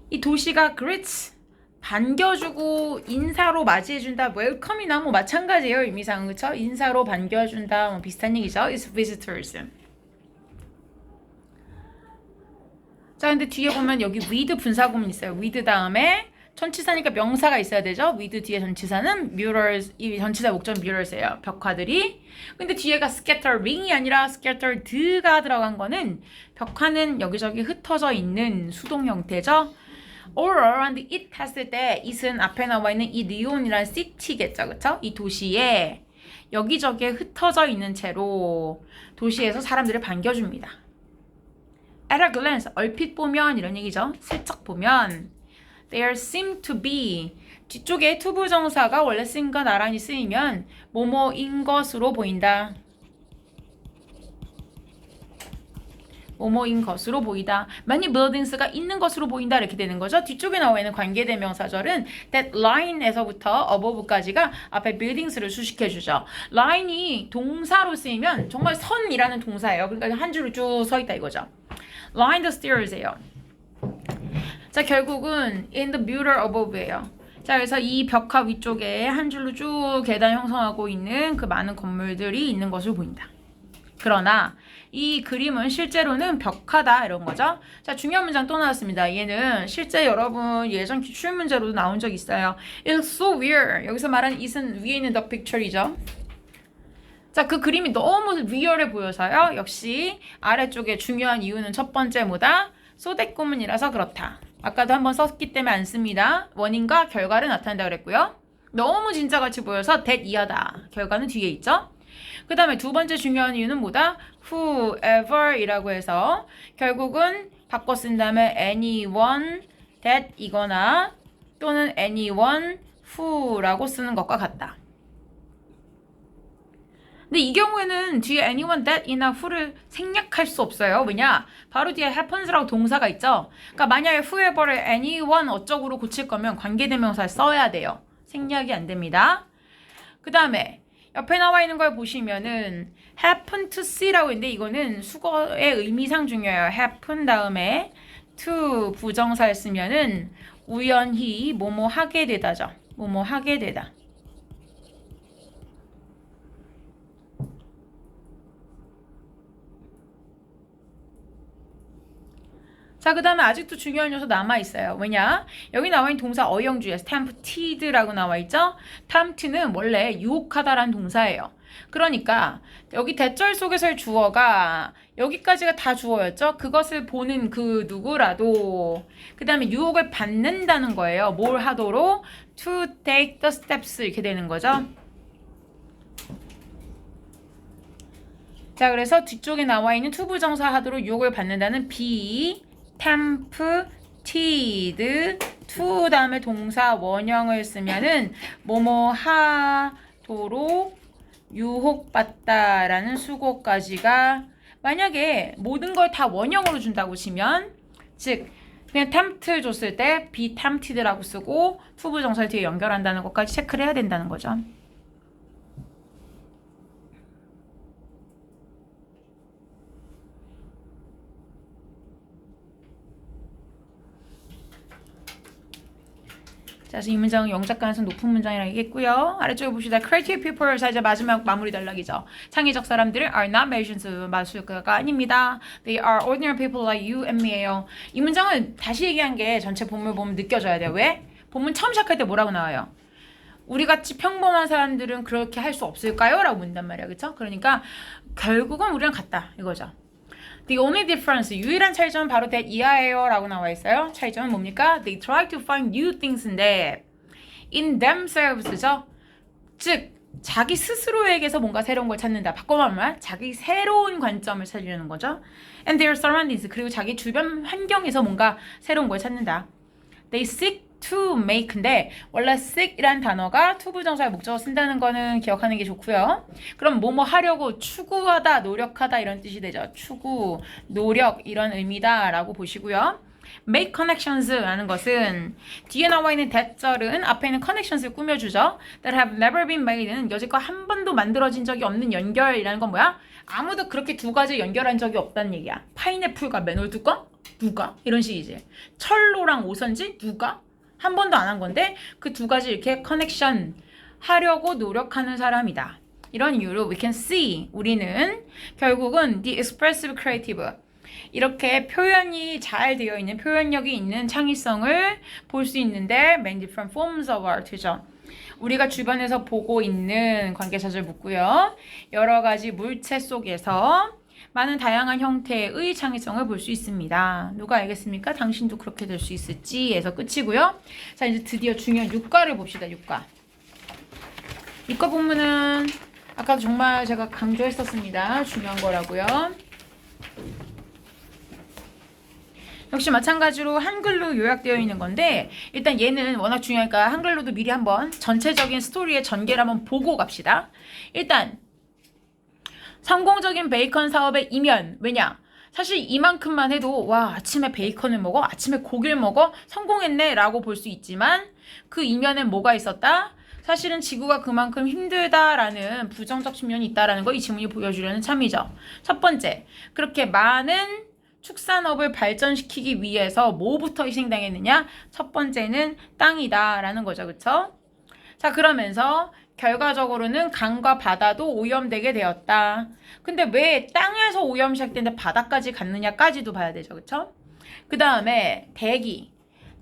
이 도시가 greets 반겨주고 인사로 맞이해준다. 웰컴이나 뭐 마찬가지예요, 의미상은 그렇죠? 인사로 반겨준다, 뭐 비슷한 얘기죠. is visitors. 자, 근데 뒤에 보면 여기 with 분사구문 있어요. with 다음에 전치사니까 명사가 있어야 되죠. with 뒤에 전치사는 murals, 이 전치사 목적 murals예요. 벽화들이. 근데 뒤에가 scattering이 아니라 scattered가 들어간 거는 벽화는 여기저기 흩어져 있는 수동 형태죠. all around it 했을 때 it은 앞에 나와 있는 이 리온이라는 city겠죠. 그쵸? 이 도시에 여기저기에 흩어져 있는 채로 도시에서 사람들을 반겨줍니다. At a glance, 얼핏 보면 이런 얘기죠. 슬쩍 보면 There seem to be 뒤쪽에 투부정사가 원래 쓰인과 나란히 쓰이면 뭐뭐인 것으로 보인다. 뭐뭐인 것으로 보이다. many buildings가 있는 것으로 보인다 이렇게 되는 거죠. 뒤쪽에 나와 있는 관계대명사절은 that line에서부터 above까지가 앞에 buildings를 수식해주죠. line이 동사로 쓰이면 정말 선이라는 동사예요. 그러니까 한 줄을 쭉 서 있다 이거죠. line the stairs예요. 자, 결국은 in the builder above예요. 자, 그래서 이 벽화 위쪽에 한 줄로 쭉 계단 형성하고 있는 그 많은 건물들이 있는 것을 보인다. 그러나 이 그림은 실제로는 벽화다 이런 거죠. 자, 중요한 문장 또 나왔습니다. 얘는 실제 여러분 예전 기출 문제로도 나온 적 있어요. It's so weird. 여기서 말하는 it은 위에 있는 the picture이죠. 자, 그 그림이 너무 리얼해 보여서요. 역시 아래쪽에 중요한 이유는 첫 번째 뭐다? 소댓구문이라서 그렇다. 아까도 한번 썼기 때문에 안 씁니다. 원인과 결과를 나타낸다 그랬고요. 너무 진짜같이 보여서 that 이하다. 결과는 뒤에 있죠. 그 다음에 두 번째 중요한 이유는 뭐다? whoever 이라고 해서 결국은 바꿔 쓴 다음에 anyone that 이거나 또는 anyone who라고 쓰는 것과 같다. 근데 이 경우에는 뒤에 anyone that이나 who를 생략할 수 없어요. 왜냐? 바로 뒤에 happens라고 동사가 있죠. 그러니까 만약에 whoever를 anyone 어쩌고로 고칠 거면 관계대명사를 써야 돼요. 생략이 안 됩니다. 그 다음에 옆에 나와 있는 걸 보시면은 happen to see라고 있는데 이거는 수거의 의미상 중요해요. happen 다음에 to 부정사를 쓰면은 우연히 뭐뭐 하게 되다죠. 뭐뭐 하게 되다. 자, 그 다음에 아직도 중요한 요소 남아있어요. 왜냐? 여기 나와 있는 동사 어형주에 tempted라고 나와있죠? tempt는 원래 유혹하다라는 동사예요. 그러니까 여기 대절 속에서의 주어가 여기까지가 다 주어였죠? 그것을 보는 그 누구라도 그 다음에 유혹을 받는다는 거예요. 뭘 하도록? to take the steps 이렇게 되는 거죠. 자, 그래서 뒤쪽에 나와 있는 투부정사 하도록 유혹을 받는다는 be tempted to 다음에 동사 원형을 쓰면은 뭐뭐 하도록 유혹받다라는 수고까지가 만약에 모든 걸 다 원형으로 준다고 치면 즉 그냥 tempt 줬을 때 be tempted라고 쓰고 투부정사를 뒤에 연결한다는 것까지 체크를 해야 된다는 거죠. 자, 그래서 이 문장은 영작 가능성 높은 문장이라고 얘기했고요. 아래쪽에 봅시다. Creative people, 자 이제 마지막 마무리 단락이죠. 창의적 사람들은 are not magicians, 마술가가 아닙니다. They are ordinary people like you and me예요. 이 문장은 다시 얘기한 게 전체 본문 보면 느껴져야 돼요. 왜? 본문 처음 시작할 때 뭐라고 나와요? 우리같이 평범한 사람들은 그렇게 할 수 없을까요? 라고 묻는단 말이야. 그쵸? 그러니까 결국은 우리랑 같다. 이거죠. The only difference, 유일한 차이점은 바로 that 이하예요 라고 나와 있어요. 차이점은 뭡니까? They try to find new things인데 in themselves죠. 즉 자기 스스로에게서 뭔가 새로운 걸 찾는다. 바꿔 말하면 자기 새로운 관점을 찾으려는 거죠. And their surroundings, 그리고 자기 주변 환경에서 뭔가 새로운 걸 찾는다. They seek to make인데 원래 seek이란 단어가 투부정사의 목적어 쓴다는 거는 기억하는 게 좋고요. 그럼 뭐뭐 하려고 추구하다, 노력하다 이런 뜻이 되죠. 추구, 노력 이런 의미다 라고 보시고요. make connections 라는 것은 뒤에 나와 있는 that절은 앞에 있는 connections를 꾸며주죠. that have never been made는 여지껏 한 번도 만들어진 적이 없는 연결이라는 건 뭐야? 아무도 그렇게 두 가지 연결한 적이 없다는 얘기야. 파인애플과 맨홀 뚜껑? 누가? 이런 식이지. 철로랑 오선지? 누가? 한 번도 안 한 건데 그 두 가지 이렇게 커넥션 하려고 노력하는 사람이다. 이런 이유로 we can see 우리는 결국은 the expressive creative 이렇게 표현이 잘 되어 있는 표현력이 있는 창의성을 볼 수 있는데 many different forms of art죠. 우리가 주변에서 보고 있는 관계사절 묻고요. 여러 가지 물체 속에서 많은 다양한 형태의 창의성을 볼 수 있습니다. 누가 알겠습니까? 당신도 그렇게 될 수 있을지 에서 끝이고요. 자, 이제 드디어 중요한 육과를 봅시다. 육과. 육과 본문은 아까도 정말 제가 강조했었습니다. 중요한 거라고요. 역시 마찬가지로 한글로 요약되어 있는 건데 일단 얘는 워낙 중요하니까 한글로도 미리 한번 전체적인 스토리의 전개를 한번 보고 갑시다. 일단 성공적인 베이컨 사업의 이면. 왜냐? 사실 이만큼만 해도 와 아침에 베이컨을 먹어? 아침에 고기를 먹어? 성공했네 라고 볼 수 있지만 그 이면엔 뭐가 있었다? 사실은 지구가 그만큼 힘들다라는 부정적 측면이 있다라는 거 이 질문이 보여주려는 참이죠. 첫 번째, 그렇게 많은 축산업을 발전시키기 위해서 뭐부터 희생당했느냐? 첫 번째는 땅이다라는 거죠. 그쵸? 자, 그러면서 결과적으로는 강과 바다도 오염되게 되었다. 근데 왜 땅에서 오염 시작되는데 바다까지 갔느냐까지도 봐야 되죠. 그쵸? 그 다음에 대기.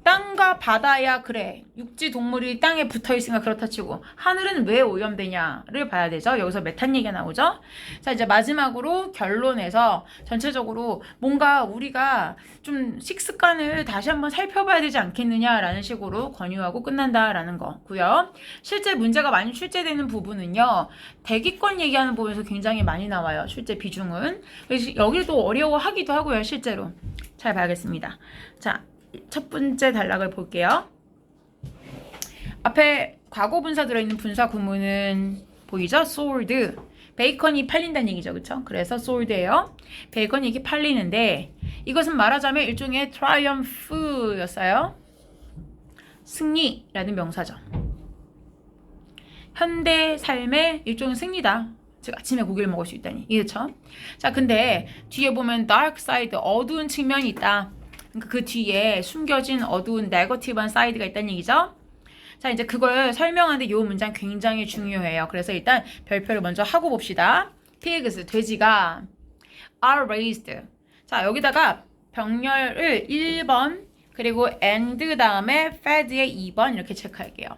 땅과 바다야 그래. 육지 동물이 땅에 붙어있으니까 그렇다 치고 하늘은 왜 오염되냐를 봐야 되죠. 여기서 메탄 얘기가 나오죠. 자, 이제 마지막으로 결론에서 전체적으로 뭔가 우리가 좀 식습관을 다시 한번 살펴봐야 되지 않겠느냐라는 식으로 권유하고 끝난다라는 거고요. 실제 문제가 많이 출제되는 부분은요. 대기권 얘기하는 부분에서 굉장히 많이 나와요. 실제 비중은. 그래서 여기도 어려워하기도 하고요. 실제로. 잘 봐야겠습니다. 자, 첫 번째 단락을 볼게요. 앞에 과거 분사 들어있는 분사 구문은 보이죠? sold. 베이컨이 팔린다는 얘기죠. 그쵸? 그래서 sold예요. 베이컨이 이렇게 팔리는데 이것은 말하자면 일종의 triumph였어요. 승리라는 명사죠. 현대 삶의 일종의 승리다. 즉 아침에 고기를 먹을 수 있다니. 이렇죠? 자, 근데 뒤에 보면 dark side, 어두운 측면이 있다. 그 뒤에 숨겨진 어두운 네거티브한 사이드가 있다는 얘기죠. 자, 이제 그걸 설명하는데 이 문장 굉장히 중요해요. 그래서 일단 별표를 먼저 하고 봅시다. pigs, 돼지가 are raised. 자, 여기다가 병렬을 1번 그리고 and 다음에 fed의 2번 이렇게 체크할게요.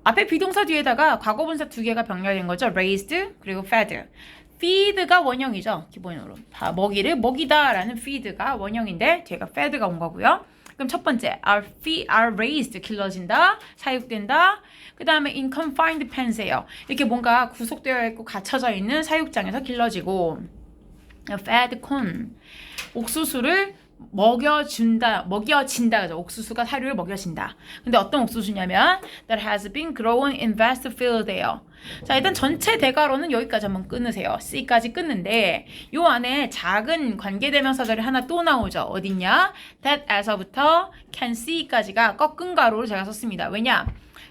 앞에 비동사 뒤에다가 과거분사 두 개가 병렬된 거죠. raised 그리고 fed. feed가 원형이죠. 기본으로. 먹이를 먹이다라는 feed가 원형인데 뒤가 fed가 온 거고요. 그럼 첫 번째 are raised 길러진다, 사육된다. 그 다음에 in confined pens예요. 이렇게 뭔가 구속되어 있고 갇혀져 있는 사육장에서 길러지고 fed corn 옥수수를 먹여진다. 그죠? 옥수수가 사료를 먹여진다. 근데 어떤 옥수수냐면 that has been grown in vast field예요. 자, 일단 전체 대괄호는 여기까지 한번 끊으세요. C까지 끊는데 요 안에 작은 관계대명사들이 하나 또 나오죠. 어딨냐? that에서부터 can see까지가 꺾은 가로로 제가 썼습니다. 왜냐?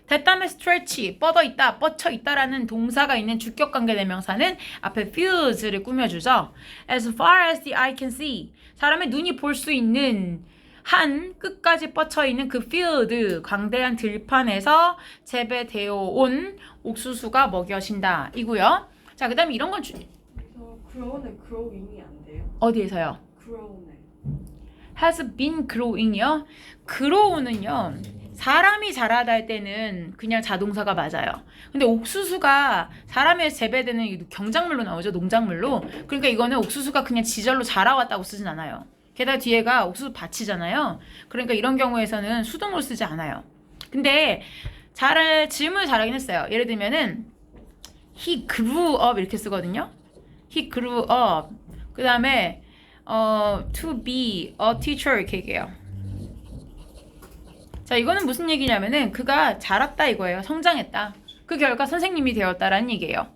that 다음에 stretch, 뻗어있다, 뻗쳐있다라는 동사가 있는 주격관계대명사는 앞에 fields를 꾸며주죠. As far as the eye can see, 사람의 눈이 볼 수 있는 한 끝까지 뻗쳐있는 그 field, 광대한 들판에서 재배되어 온 옥수수가 먹여진다 이고요. 자, 그 다음에 이런 건 grow는 growing이 안 돼요? 어디에서요? grow는 has been growing이요. grow는요. 사람이 자라다 할 때는 그냥 자동사가 맞아요. 근데 옥수수가 사람에 재배되는 경작물로 나오죠. 농작물로. 그러니까 이거는 옥수수가 그냥 지절로 자라왔다고 쓰진 않아요. 게다가 뒤에가 옥수수 밭이잖아요. 그러니까 이런 경우에서는 수동으로 쓰지 않아요. 근데 질문을 잘하긴 했어요. 예를 들면은 he grew up 이렇게 쓰거든요. he grew up. 그 다음에 to be a teacher 이렇게 얘기해요. 자, 이거는 무슨 얘기냐면은 그가 자랐다 이거예요. 성장했다. 그 결과 선생님이 되었다라는 얘기예요.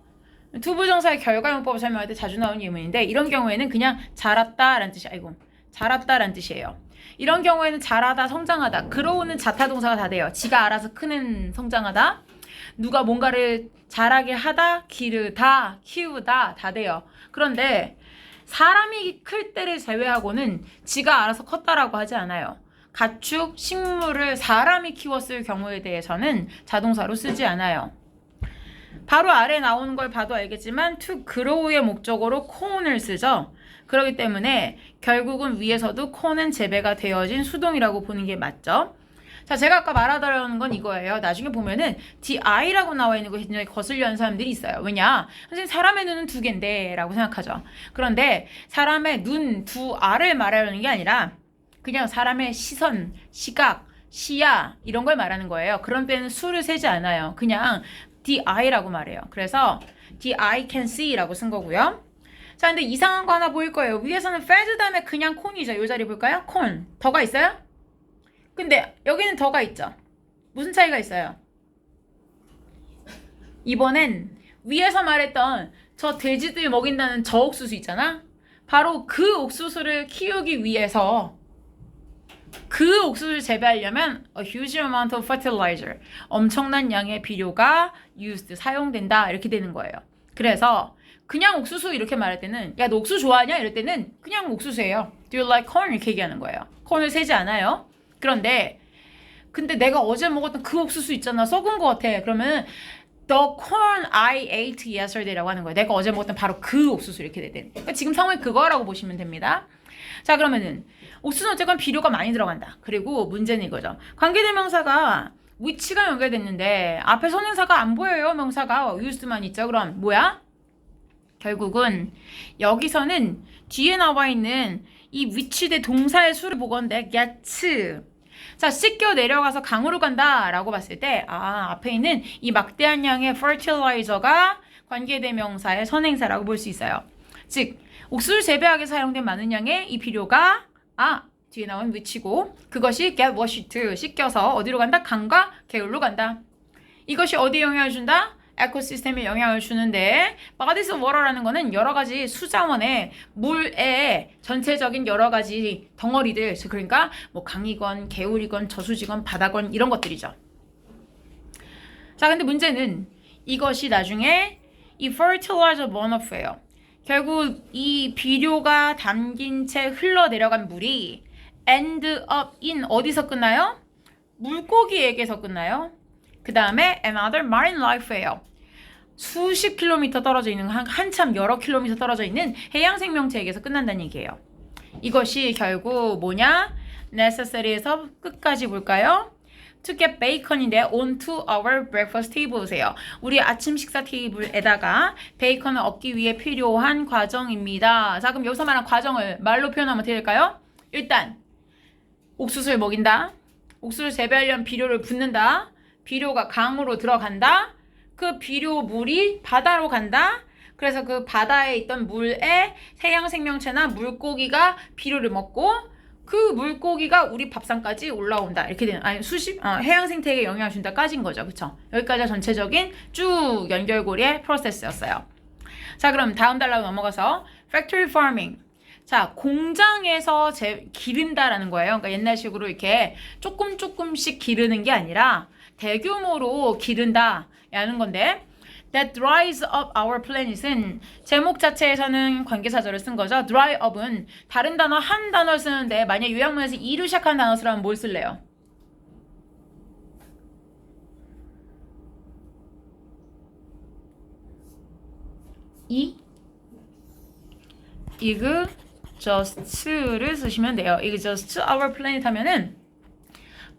투부정사의 결과용법을 설명할 때 자주 나오는 예문인데 이런 경우에는 그냥 자랐다라는 뜻이 자랐다라는 뜻이에요. 이런 경우에는 자라다, 성장하다. grow는 자타동사가 다 돼요. 지가 알아서 크는 성장하다. 누가 뭔가를 자라게 하다, 기르다, 키우다 다 돼요. 그런데 사람이 클 때를 제외하고는 지가 알아서 컸다라고 하지 않아요. 가축, 식물을 사람이 키웠을 경우에 대해서는 자동사로 쓰지 않아요. 바로 아래 나오는 걸 봐도 알겠지만 to grow의 목적어로 corn을 쓰죠. 그렇기 때문에 결국은 위에서도 corn은 재배가 되어진 수동이라고 보는 게 맞죠. 자, 제가 아까 말하려는 건 이거예요. 나중에 보면은 di라고 나와 있는 거 굉장히 거슬려 하는 사람들이 있어요. 왜냐? 선생님 사람의 눈은 두 개인데 라고 생각하죠. 그런데 사람의 눈 두 알을 말하려는 게 아니라 그냥 사람의 시선, 시각, 시야 이런 걸 말하는 거예요. 그런 때는 수를 세지 않아요. 그냥 the eye라고 말해요. 그래서 the eye can see라고 쓴 거고요. 자, 근데 이상한 거 하나 보일 거예요. 위에서는 fed 다음에 그냥 콘이죠. 이 자리 볼까요? 콘. 더가 있어요? 근데 여기는 더가 있죠. 무슨 차이가 있어요? 이번엔 위에서 말했던 저 돼지들 먹인다는 저 옥수수 있잖아? 바로 그 옥수수를 키우기 위해서 그 옥수수를 재배하려면 a huge amount of fertilizer, 엄청난 양의 비료가 used, 사용된다 이렇게 되는 거예요. 그래서 그냥 옥수수 이렇게 말할 때는 야, 너 옥수수 좋아하냐? 이럴 때는 그냥 옥수수예요. Do you like corn? 이렇게 얘기하는 거예요. 콘을 세지 않아요. 그런데 근데 내가 어제 먹었던 그 옥수수 있잖아. 썩은 거 같아. 그러면 The corn I ate yesterday라고 하는 거예요. 내가 어제 먹었던 바로 그 옥수수 이렇게 되는. 그러니까 지금 상황이 그거라고 보시면 됩니다. 자, 그러면은 옥수수는 어쨌건 비료가 많이 들어간다. 그리고 문제는 이거죠. 관계대명사가 which가 연결됐는데 앞에 선행사가 안 보여요. 명사가 used만 있죠. 그럼 뭐야? 결국은 여기서는 뒤에 나와 있는 이 which 대 동사의 수를 보건대 get. 자, 씻겨 내려가서 강으로 간다 라고 봤을 때 앞에 있는 이 막대한 양의 fertilizer가 관계대명사의 선행사라고 볼 수 있어요. 즉 옥수수 재배하기 사용된 많은 양의 이 비료가 뒤에 나온 which고 그것이 get washed, 씻겨서 어디로 간다? 강과 개울로 간다. 이것이 어디에 영향을 준다? 에코시스템에 영향을 주는데 bodies of water라는 거는 여러 가지 수자원의 물의 전체적인 여러 가지 덩어리들, 그러니까 뭐 강이건 개울이건 저수지건 바다건 이런 것들이죠. 자, 근데 문제는 이것이 나중에 이 fertilizer burn-off예요. 결국 이 비료가 담긴 채 흘러내려간 물이 end up in 어디서 끝나요? 물고기에게서 끝나요. 그 다음에 another marine life예요. 수십 킬로미터 떨어져 있는 한참 여러 킬로미터 떨어져 있는 해양 생명체에게서 끝난다는 얘기예요. 이것이 결국 뭐냐? necessary에서 끝까지 볼까요? To get bacon인데 onto our breakfast table세요. 우리 아침 식사 테이블에다가 베이컨을 얻기 위해 필요한 과정입니다. 자, 그럼 여기서 말한 과정을 말로 표현하면 어떻게 될까요? 일단 옥수수를 먹인다. 옥수수를 재배하려면 비료를 붓는다. 비료가 강으로 들어간다. 그 비료 물이 바다로 간다. 그래서 그 바다에 있던 물에 해양 생명체나 물고기가 비료를 먹고 그 물고기가 우리 밥상까지 올라온다. 이렇게 되는 해양 생태계에 영향을 준다까지인 거죠. 그쵸? 여기까지가 전체적인 쭉 연결고리의 프로세스였어요. 자, 그럼 다음 단락으로 넘어가서 factory farming. 자, 공장에서 기른다라는 거예요. 그러니까 옛날식으로 이렇게 조금씩 기르는 게 아니라 대규모로 기른다라는 건데 That dries up our planet은 제목 자체에서는 관계사절을 쓴 거죠. dry up은 다른 단어 한 단어 쓰는데 만약 요약문에서 이로 시작한 단어 쓰라면 뭘 쓸래요? exhaust를 쓰시면 돼요. exhaust our planet 하면은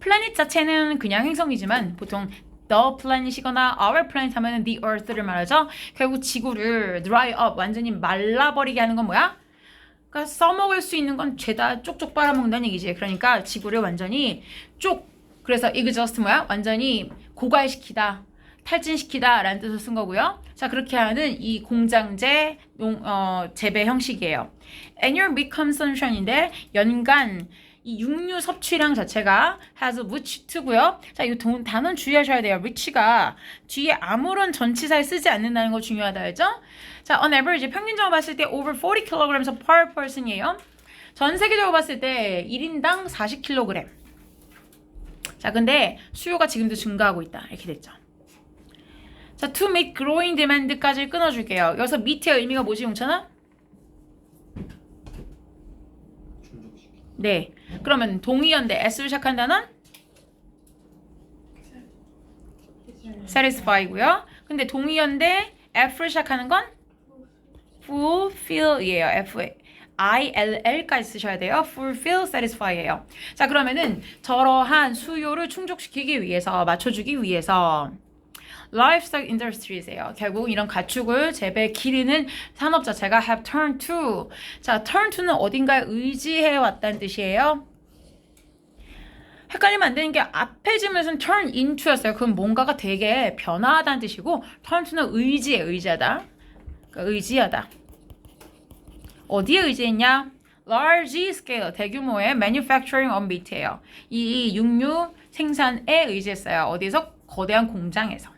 planet 자체는 그냥 행성이지만 보통 the planet이거나 our planet 하면은 the earth를 말하죠. 결국 지구를 dry up, 완전히 말라버리게 하는 건 뭐야? 그러니까 써먹을 수 있는 건 죄다 쪽쪽 빨아먹는다는 얘기지. 그러니까 지구를 완전히 그래서 exhaust 뭐야? 완전히 고갈시키다, 탈진시키다 라는 뜻을 쓴 거고요. 자, 그렇게 하는 이 공장제 재배 형식이에요. annual meat consumption인데 연간 이 육류 섭취량 자체가 has which to고요. 자, 이 단어는 주의하셔야 돼요. which가 뒤에 아무런 전치사를 쓰지 않는다는 거 중요하다 알죠? 자, on average 평균적으로 봤을 때 over 40 kg per person이에요. 전 세계적으로 봤을 때 1인당 40kg. 자, 근데 수요가 지금도 증가하고 있다. 이렇게 됐죠. 자, to meet growing demand까지 끊어줄게요. 여기서 meet의 의미가 뭐지, 용찬아? 네. 그러면 동의어인데 S를 시작한 단어는 satisfy고요. 근데 동의어인데 F를 시작하는 건 fulfill이에요. ILL까지 쓰셔야 돼요. fulfill, satisfy예요. 자, 그러면은 저러한 수요를 충족시키기 위해서, 맞춰주기 위해서 livestock industries예요. 결국 이런 가축을 재배 기르는 산업 자체가 have turned to. 자, turn to는 어딘가에 의지해 왔다는 뜻이에요. 헷갈리면 안 되는 게 앞에 질문에서는 turn into였어요. 그럼 뭔가가 되게 변화하다는 뜻이고 turn to는 의지하다. 그러니까 의지하다. 어디에 의지했냐? large scale, 대규모의 manufacturing on meat예요. 이 육류 생산에 의지했어요. 어디서? 거대한 공장에서.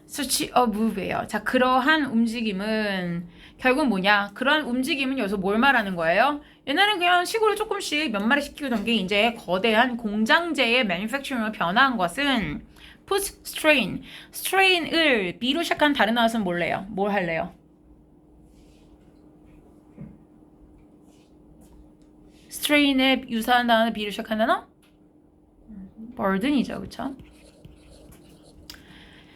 such a move예요. 자, 그러한 움직임은 결국 뭐냐? 그러한 움직임은 여기서 뭘 말하는 거예요? 옛날엔 그냥 시골에 조금씩 몇 마리씩 키우던 게 이제 거대한 공장제의 manufacturing으로 변화한 것은 put strain, strain을 B로 시작한 다른 단어는 뭘래요? 뭘 할래요? strain에 유사한 단어 B로 시작한 단어? burden이죠, 그쵸?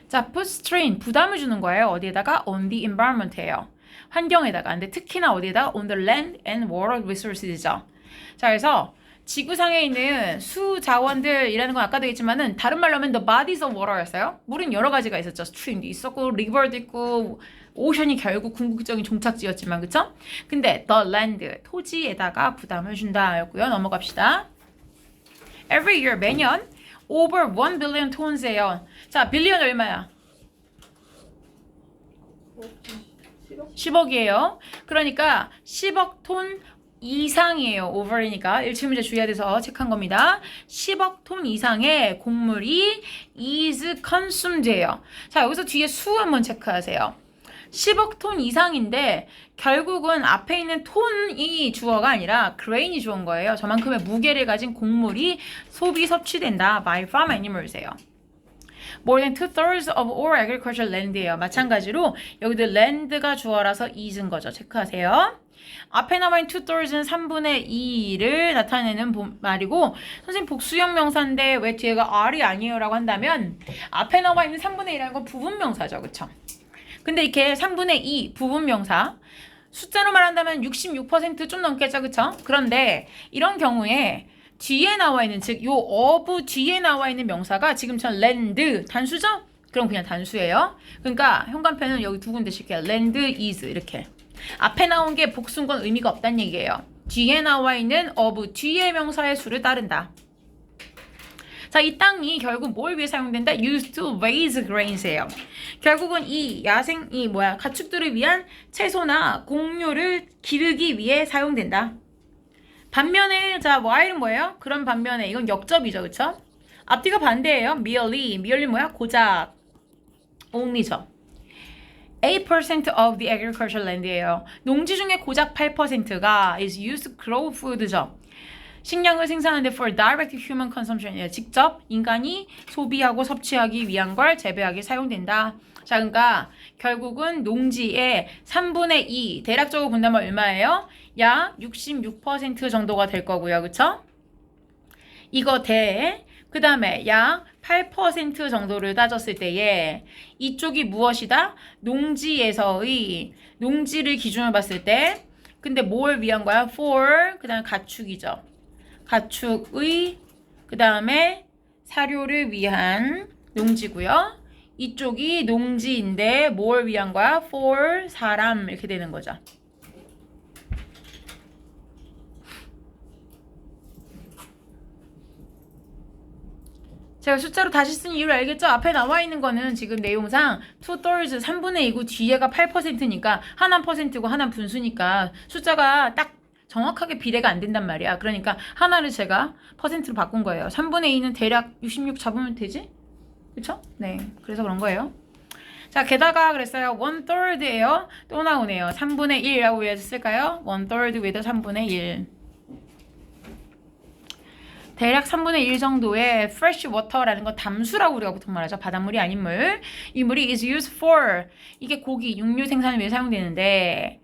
자, put strain, 부담을 주는 거예요. 어디에다가? on the environment예요. 환경에다가. 근데 특히나 어디에다가? on the land and water resources죠. 자, 그래서 지구상에 있는 수자원들이라는 건 아까도 했지만은 다른 말로 하면 the bodies of water였어요. 물은 여러 가지가 있었죠. stream도 있었고, river도 있고, 오션이 결국 궁극적인 종착지였지만, 그쵸? 근데 the land, 토지에다가 부담을 준다였고요. 넘어갑시다. Every year, 매년 over 1 billion tons예요. 자, 빌리언 얼마야? 10억? 10억이에요. 그러니까 10억 톤 이상이에요. over이니까 1침 문제 주의해야 돼서 체크한 겁니다. 10억 톤 이상의 곡물이 is consumed예요. 자, 여기서 뒤에 수 한번 체크하세요. 10억 톤 이상인데 결국은 앞에 있는 톤이 주어가 아니라 grain이 주어인 거예요. 저만큼의 무게를 가진 곡물이 섭취된다. by farm animals예요. More than 2/3 of all agricultural land예요. 마찬가지로 여기도 land가 주어라서 is인 거죠. 체크하세요. 앞에 남아있는 2/3은 3분의 2를 나타내는 말이고 선생님 복수형 명사인데 왜 뒤에가 R이 아니에요 라고 한다면 앞에 남아있는 3분의 1이라는 건 부분명사죠. 그쵸? 근데 이렇게 3분의 2 부분명사 숫자로 말한다면 66% 넘겠죠. 그쵸? 그런데 이런 경우에 뒤에 나와 있는 즉 요 of 뒤에 나와 있는 명사가 지금처럼 land 단수죠? 그럼 그냥 단수예요. 그러니까 현관편은 여기 두 군데 칠게요. land is 이렇게. 앞에 나온 게 복수인 건 의미가 없다는 얘기예요. 뒤에 나와 있는 of 뒤의 명사의 수를 따른다. 자, 이 땅이 결국 뭘 위해 사용된다? used to raise grains예요. 결국은 이 가축들을 위한 채소나 곡류를 기르기 위해 사용된다. 반면에 자, while은 뭐예요? 그런 반면에 이건 역접이죠. 그쵸? 앞뒤가 반대예요. merely 뭐야? 고작 only죠. 8% of the agricultural land예요. 농지 중에 고작 8%가 is used to grow food죠. 식량을 생산하는데 for direct human consumption이에요. 직접 인간이 소비하고 섭취하기 위한 걸 재배하기 사용된다. 자, 그러니까 결국은 농지의 3분의 2 대략적으로 본다면 얼마예요? 약 66% 정도가 될 거고요. 그쵸? 이거 그 다음에 약 8% 정도를 따졌을 때에 이쪽이 무엇이다? 농지를 기준으로 봤을 때 근데 뭘 위한 거야? for 그 다음에 가축이죠. 가축의 그 다음에 사료를 위한 농지고요. 이쪽이 농지인데 뭘 위한 거야? for 사람 이렇게 되는 거죠. 제가 숫자로 다시 쓴 이유를 알겠죠? 앞에 나와 있는 거는 지금 내용상 2/3 3분의 2고 뒤에가 8%니까 하나는 %고 하나는 분수니까 숫자가 딱 정확하게 비례가 안 된단 말이야. 그러니까 하나를 제가 %로 바꾼 거예요. 3분의 2는 대략 66 잡으면 되지? 그쵸? 네. 그래서 그런 거예요. 자, 게다가 그랬어요. 1/3예요. 또 나오네요. 3분의 1이라고 왜 쓸까요? 1/3 with 3분의 1. 대략 3분의 1 정도의 fresh water라는 건 담수라고 우리가 보통 말하죠. 바닷물이 아닌 물. 이 물이 is used for 이게 고기, 육류 생산을 위해 사용되는데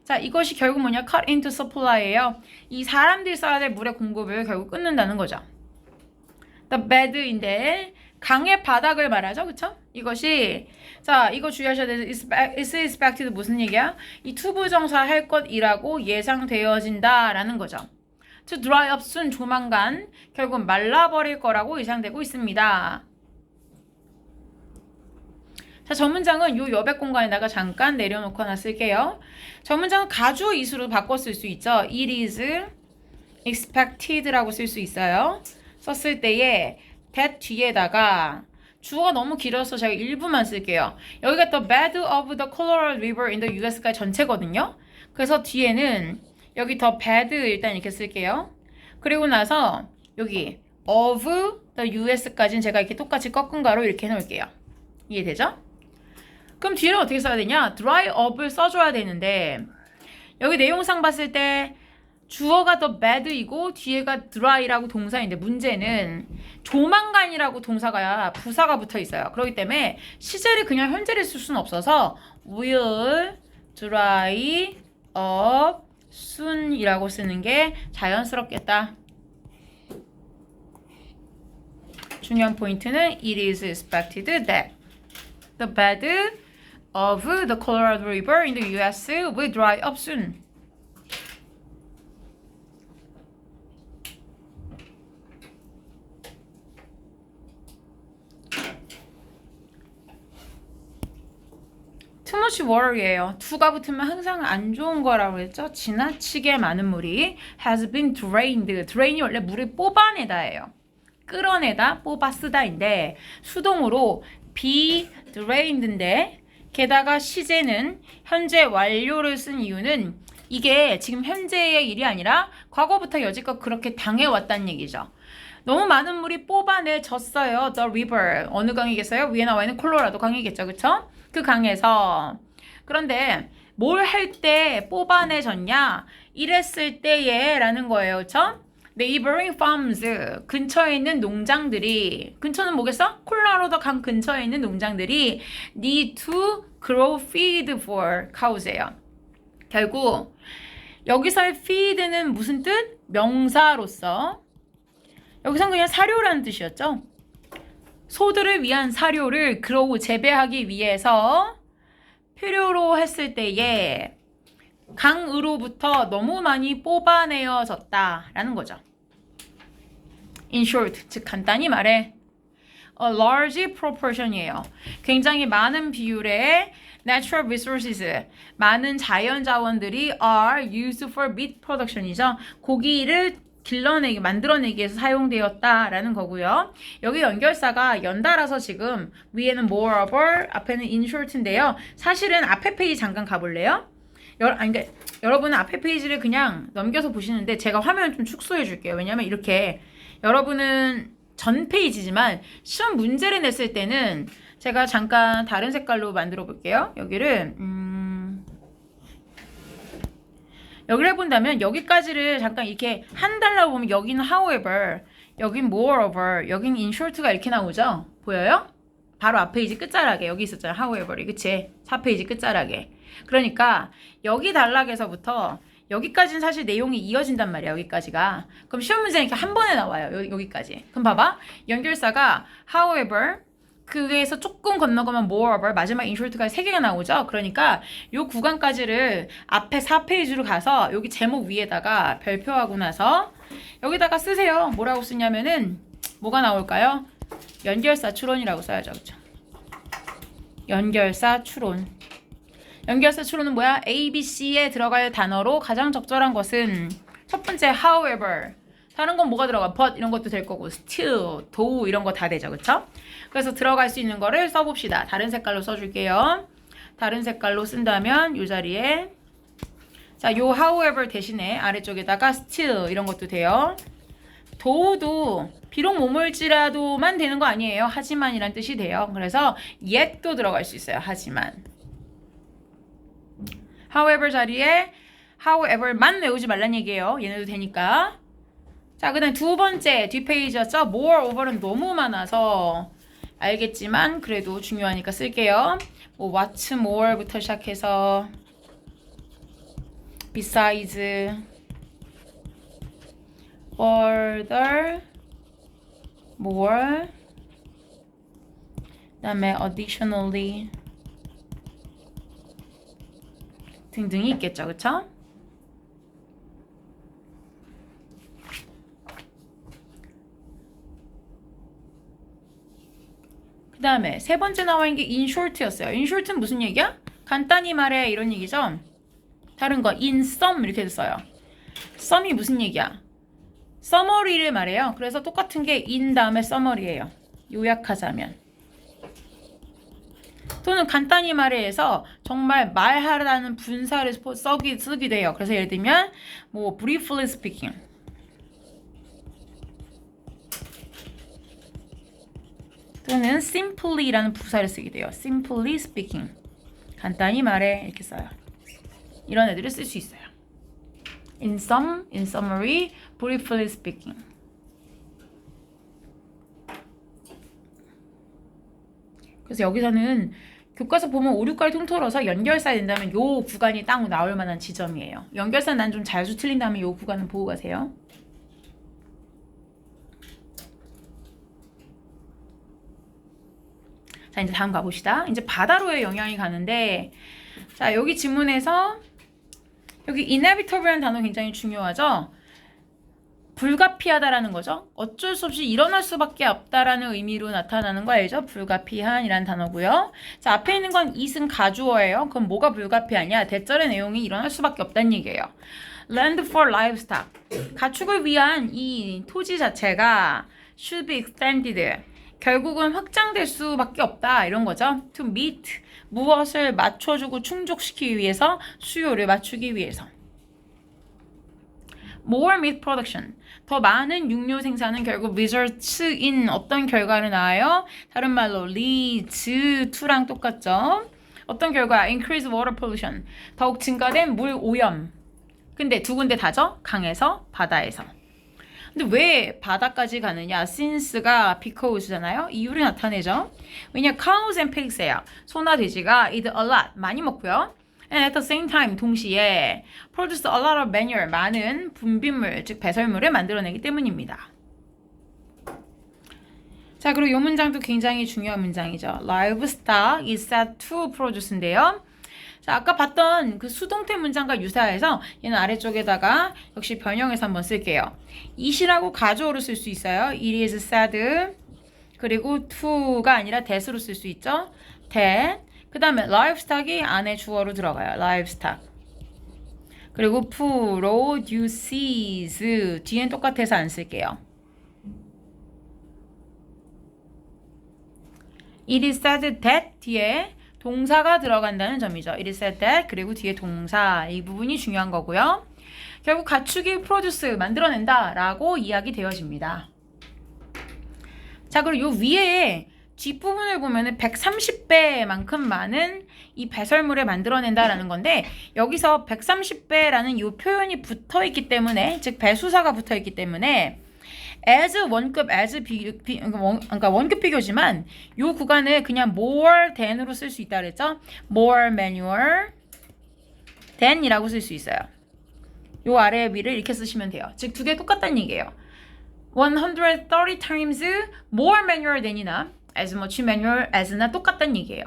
자, 이것이 결국 뭐냐? cut into supply예요. 이 사람들이 써야 될 물의 공급을 결국 끊는다는 거죠. the bed인데 강의 바닥을 말하죠. 그쵸? 이것이 자, 이거 주의하셔야 돼요. is expected 무슨 얘기야? 이 투부정사 할 것이라고 예상되어진다라는 거죠. to dry up soon 조만간 결국 말라버릴 거라고 예상되고 있습니다. 자, 저 문장은 요 여백 공간에다가 잠깐 내려놓고 하나 쓸게요. 저 문장은 가주 이수로 바꿔 쓸 수 있죠. It is expected라고 쓸 수 있어요. 썼을 때에 that 뒤에다가 주어가 너무 길어서 제가 일부만 쓸게요. 여기가 또 bed of the Colorado River in the US까지 전체거든요. 그래서 뒤에는 여기 더 bad 일단 이렇게 쓸게요. 그리고 나서 여기 of the US까지는 제가 이렇게 똑같이 꺾은 가로 이렇게 해놓을게요. 이해되죠? 그럼 뒤를 어떻게 써야 되냐? dry up을 써줘야 되는데 여기 내용상 봤을 때 주어가 더 bad이고 뒤에가 dry라고 동사인데 문제는 조만간이라고 동사가 부사가 붙어 있어요. 그렇기 때문에 시제를 그냥 현재를 쓸 수는 없어서 will dry up soon이라고 쓰는 게 자연스럽겠다. 중요한 포인트는 it is expected that the bed of the Colorado River in the US will dry up soon. too much water이에요. to가 붙으면 항상 안 좋은 거라고 했죠. 지나치게 많은 물이 has been drained. drain이 원래 물을 뽑아내다예요. 끌어내다, 뽑아 쓰다인데 수동으로 be drained인데 게다가 시제는 현재 완료를 쓴 이유는 이게 지금 현재의 일이 아니라 과거부터 여지껏 그렇게 당해왔다는 얘기죠. 너무 많은 물이 뽑아내졌어요. The river. 어느 강이겠어요? 위에 나와 있는 콜로라도 강이겠죠. 그쵸? 그 강에서. 그런데 뭘 할 때 뽑아내졌냐? 이랬을 때에 라는 거예요. 그쵸? Neighboring farms. 근처에 있는 농장들이 근처는 뭐겠어? 콜로라도 강 근처에 있는 농장들이 need to grow feed for cows예요. 결국 여기서의 feed는 무슨 뜻? 명사로서 여기선 그냥 사료라는 뜻이었죠. 소들을 위한 사료를 grow 재배하기 위해서 필요로 했을 때에 강으로부터 너무 많이 뽑아내어졌다라는 거죠. In short, 즉 간단히 말해 a large proportion이에요. 굉장히 많은 비율의 natural resources, 많은 자연 자원들이 are used for meat production이죠. 고기를 길러내기, 만들어내기 위해서 사용되었다라는 거고요. 여기 연결사가 연달아서 지금 위에는 moreover, 앞에는 in short인데요. 사실은 앞에 페이지 잠깐 가볼래요? 그러니까 여러분은 앞에 페이지를 그냥 넘겨서 보시는데 제가 화면을 좀 축소해 줄게요. 왜냐면 이렇게 여러분은 전 페이지지만 시험 문제를 냈을 때는 제가 잠깐 다른 색깔로 만들어 볼게요. 여기를 여기를 해본다면 여기까지를 잠깐 이렇게 한 달라고 보면 여기는 however, 여긴 moreover, 여긴 in short가 이렇게 나오죠? 보여요? 바로 앞 페이지 끝자락에 여기 있었잖아요. however이 그치? 4페이지 끝자락에. 그러니까 여기 단락에서부터 여기까지는 사실 내용이 이어진단 말이야. 여기까지가. 그럼 시험 문제는 이렇게 한 번에 나와요. 여기까지. 그럼 봐봐. 연결사가 however, 그에서 조금 건너가면 moreover, 마지막 in short가 3개가 나오죠. 그러니까 요 구간까지를 앞에 4페이지로 가서 여기 제목 위에다가 별표하고 나서 여기다가 쓰세요. 뭐라고 쓰냐면은 뭐가 나올까요? 연결사 추론이라고 써야죠. 그렇죠? 연결사 추론. 연결사 추론은 뭐야? A, B, C에 들어갈 단어로 가장 적절한 것은 첫 번째 however. 다른 건 뭐가 들어가? but 이런 것도 될 거고 still, though 이런 거 다 되죠. 그쵸? 그래서 들어갈 수 있는 거를 써봅시다. 다른 색깔로 써줄게요. 다른 색깔로 쓴다면 이 자리에 자, 요 however 대신에 아래쪽에다가 still 이런 것도 돼요. though도 비록 뭐뭐일지라도만 되는 거 아니에요. 하지만이란 뜻이 돼요. 그래서 yet도 들어갈 수 있어요. 하지만. however 자리에 however만 외우지 말란 얘기예요. 얘네도 되니까. 자, 그 다음 두 번째 뒷페이지였죠. moreover는 너무 많아서 알겠지만 그래도 중요하니까 쓸게요. 뭐 what's more부터 시작해서 besides, further, more, 그다음에 additionally 등등이 있겠죠. 그쵸? 그 다음에 세 번째 나와 있는 게 in short였어요. in short는 무슨 얘기야? 간단히 말해 이런 얘기죠. 다른 거 in sum 이렇게 써요. sum이 무슨 얘기야? summary를 말해요. 그래서 똑같은 게 in 다음에 summary예요. 요약하자면 또는 간단히 말해서 정말 말하라는 분사를 쓰기도 해요. 그래서 예를 들면 뭐 briefly speaking 또는 simply라는 부사를 쓰기도 해요. simply speaking 간단히 말해 이렇게 써요. 이런 애들을 쓸 수 있어요. in sum, in summary, briefly speaking. 그래서 여기서는 교과서 보면 5, 6과를 통틀어서 연결사에 된다면 요 구간이 딱 나올 만한 지점이에요. 연결사 난 좀 자주 틀린다면 요 구간은 보고 가세요. 자, 이제 다음 가봅시다. 이제 바다로의 영향이 가는데, 자, 여기 지문에서 여기 inevitable라는 단어 굉장히 중요하죠. 불가피하다라는 거죠. 어쩔 수 없이 일어날 수밖에 없다라는 의미로 나타나는 거 알죠? 불가피한이라는 단어고요. 자, 앞에 있는 건 is은 가주어예요. 그럼 뭐가 불가피하냐? 대절의 내용이 일어날 수밖에 없다는 얘기예요. Land for livestock. 가축을 위한 이 토지 자체가 should be extended. 결국은 확장될 수밖에 없다 이런 거죠. To meet 무엇을 맞춰주고 충족시키기 위해서 수요를 맞추기 위해서. More meat production. 더 많은 육류 생산은 결국 results in 어떤 결과를 낳아요? 다른 말로 leads to랑 똑같죠. 어떤 결과? Increase water pollution. 더욱 증가된 물 오염. 근데 두 군데 다죠? 강에서 바다에서. 근데 왜 바다까지 가느냐? since가 because잖아요. 이유를 나타내죠. 왜냐? cows and pigs예요. 소나 돼지가 eat a lot 많이 먹고요. And at the same time 동시에 produce a lot of manure 많은 분비물 즉 배설물을 만들어내기 때문입니다. 자, 그리고 이 문장도 굉장히 중요한 문장이죠. Livestock is said to produce인데요. 자, 아까 봤던 그 수동태 문장과 유사해서 얘는 아래쪽에다가 역시 변형해서 한번 쓸게요. it이라고 가주어로 쓸 수 있어요. It is said. 그리고 to가 아니라 that으로 쓸 수 있죠. that. 그 다음에 livestock이 안에 주어로 들어가요. livestock. 그리고 produces 뒤엔 똑같아서 안 쓸게요. It is said that 뒤에 동사가 들어간다는 점이죠. It is said that 그리고 뒤에 동사 이 부분이 중요한 거고요. 결국 가축이 produce 만들어낸다 라고 이야기되어집니다. 자, 그리고 요 위에 뒷부분을 보면은 130배만큼 많은 이 배설물을 만들어낸다라는 건데 여기서 130배라는 이 표현이 붙어 있기 때문에 즉 배수사가 붙어 있기 때문에 as 원급 as 그러니까 원급 비교지만 이 구간을 그냥 more than으로 쓸 수 있다 그랬죠? more manure than이라고 쓸 수 있어요. 요 아래 위를 이렇게 쓰시면 돼요. 즉 두 개 똑같다는 얘기예요. 130 times more manure than이나 as much manure as나 똑같다는 얘기예요.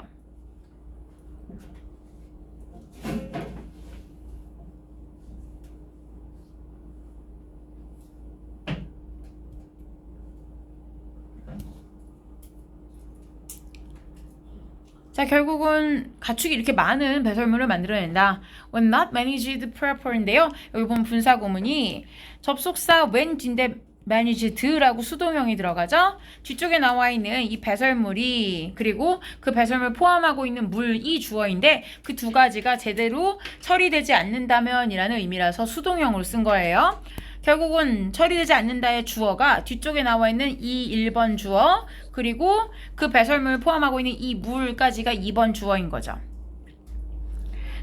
자, 결국은 가축이 이렇게 많은 배설물을 만들어낸다. When not managed proper인데요. 여기 보면 분사 구문이 접속사 when 뒤인데 managed라고 수동형이 들어가죠. 뒤쪽에 나와 있는 이 배설물이 그리고 그 배설물 포함하고 있는 물이 주어인데 그 두 가지가 제대로 처리되지 않는다면 이라는 의미라서 수동형으로 쓴 거예요. 결국은 처리되지 않는다의 주어가 뒤쪽에 나와 있는 이 1번 주어 그리고 그 배설물 포함하고 있는 이 물까지가 2번 주어인 거죠.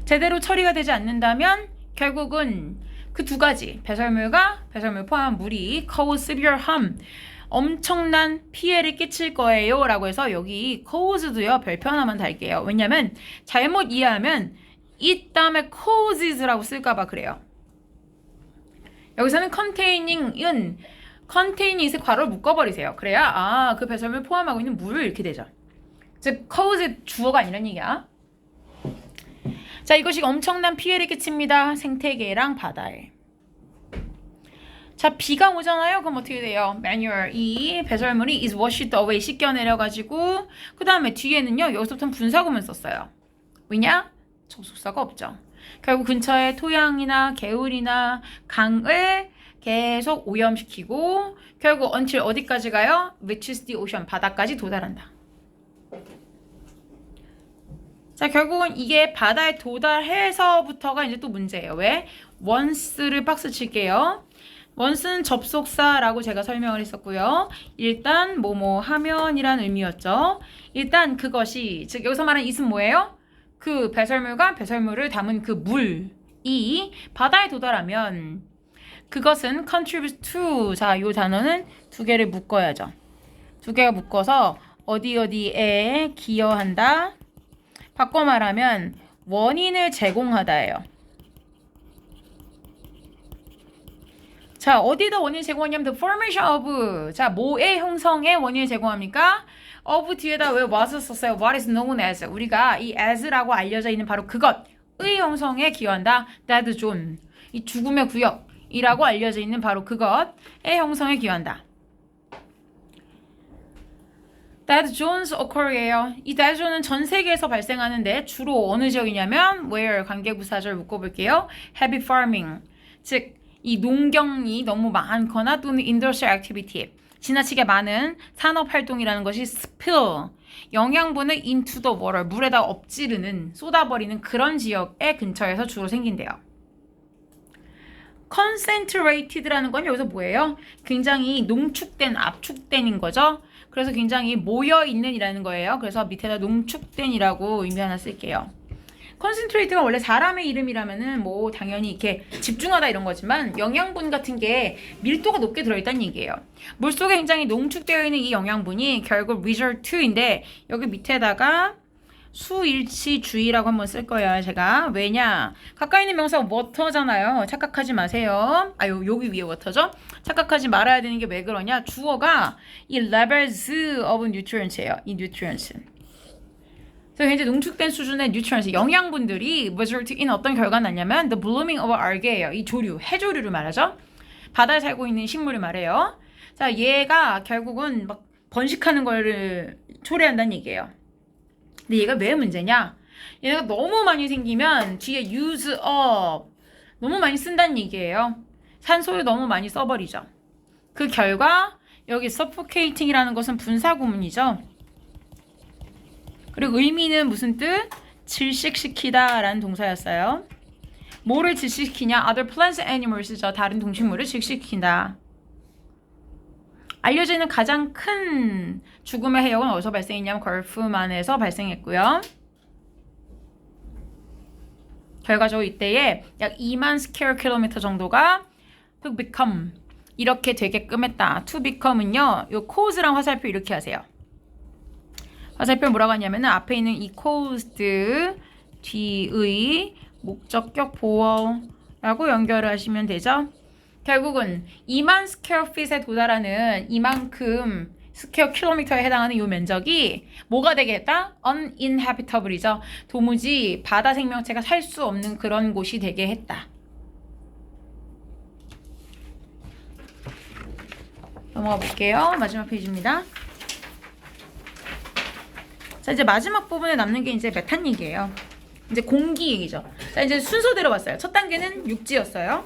제대로 처리가 되지 않는다면 결국은 그 두 가지 배설물과 배설물 포함한 물이 cause severe harm 엄청난 피해를 끼칠 거예요 라고 해서 여기 cause도요 별표 하나만 달게요. 왜냐면 잘못 이해하면 it 다음에 causes라고 쓸까봐 그래요. 여기서는 containing은 contain이 있을 괄호를 묶어버리세요. 그래야 그 배설물 포함하고 있는 물을 이렇게 되죠. 즉 cause 주어가 아니란 얘기야. 자, 이것이 엄청난 피해를 끼칩니다. 생태계랑 바다에. 자, 비가 오잖아요. 그럼 어떻게 돼요? manure 이 배설물이 is washed away 씻겨내려가지고 그 다음에 뒤에는요 여기서부터 분사구문 썼어요. 왜냐? 접속사가 없죠. 결국 근처에 토양이나 개울이나 강을 계속 오염시키고 결국 until 어디까지 가요? reaches the ocean 바다까지 도달한다. 자, 결국은 이게 바다에 도달해서부터가 이제 또 문제예요. 왜? once를 박스 칠게요. once는 접속사라고 제가 설명을 했었고요. 일단 뭐뭐 하면이란 의미였죠. 일단 그것이, 즉 여기서 말하는 it은 뭐예요? 그 배설물과 배설물을 담은 그 물이 바다에 도달하면 그것은 contribute to. 자, 이 단어는 두 개를 묶어야죠. 두 개가 묶어서 어디에 기여한다. 바꿔 말하면 원인을 제공하다예요. 자, 어디다 원인을 제공하냐면 the formation of. 자, 뭐의 형성에 원인을 제공합니까? of 뒤에다 왜 what을 썼어요? what is known as. 우리가 이 as라고 알려져 있는 바로 그것의 형성에 기여한다. dead zone. 이 죽음의 구역이라고 알려져 있는 바로 그것의 형성에 기여한다. dead zones occur예요. 이 dead zone은 전 세계에서 발생하는데 주로 어느 지역이냐면 where 관계부사절 묶어볼게요. heavy farming. 즉 이 농경이 너무 많거나 또는 industrial activity, 지나치게 많은 산업활동이라는 것이 spill, 영양분을 into the water, 물에다 엎지르는, 쏟아버리는 그런 지역의 근처에서 주로 생긴대요. concentrated라는 건 여기서 뭐예요? 굉장히 농축된, 압축된인 거죠. 그래서 굉장히 모여있는 이라는 거예요. 그래서 밑에다 농축된이라고 의미 하나 쓸게요. 컨센트레이트가 원래 사람의 이름이라면은 뭐 당연히 이렇게 집중하다 이런 거지만 영양분 같은 게 밀도가 높게 들어있다는 얘기예요. 물속에 굉장히 농축되어 있는 이 영양분이 결국 resort to인데 여기 밑에다가 수일치주의라고 한번 쓸 거예요. 제가 왜냐 가까이 있는 명사가 water잖아요. 착각하지 마세요. 여기 위에 water죠. 착각하지 말아야 되는 게 왜 그러냐, 주어가 이 levels of nutrients예요. 이 nutrients. 그래서 굉장히 농축된 수준의 nutrients, 영양분들이 result in 어떤 결과가 났냐면 the blooming of algae예요. 이 조류, 해조류를 말하죠. 바다에 살고 있는 식물을 말해요. 자, 얘가 결국은 막 번식하는 거를 초래한다는 얘기예요. 근데 얘가 왜 문제냐? 얘가 너무 많이 생기면 뒤에 use up, 너무 많이 쓴다는 얘기예요. 산소를 너무 많이 써버리죠. 그 결과 여기 suffocating이라는 것은 분사구문이죠. 그리고 의미는 무슨 뜻? 질식시키다 라는 동사였어요. 뭐를 질식시키냐? Other plants and animals죠. 다른 동식물을 질식시킨다. 알려져 있는 가장 큰 죽음의 해역은 어디서 발생했냐면 걸프만에서 발생했고요. 결과적으로 이때에 약 2만 스퀘어 킬로미터 정도가 to become 이렇게 되게끔 했다. to become은요. 요 cause랑 화살표 이렇게 하세요. 화살표 뭐라고 하냐면은 앞에 있는 이 caused 뒤의 목적격 보어라고 연결을 하시면 되죠. 결국은 2만 스퀘어 핏에 도달하는 이만큼 스퀘어 킬로미터에 해당하는 이 면적이 뭐가 되겠다? uninhabitable이죠. 도무지 바다 생명체가 살 수 없는 그런 곳이 되게 했다. 넘어가 볼게요. 마지막 페이지입니다. 자, 이제 마지막 부분에 남는 게 이제 메탄 얘기예요. 이제 공기 얘기죠. 자, 이제 순서대로 봤어요. 첫 단계는 육지였어요.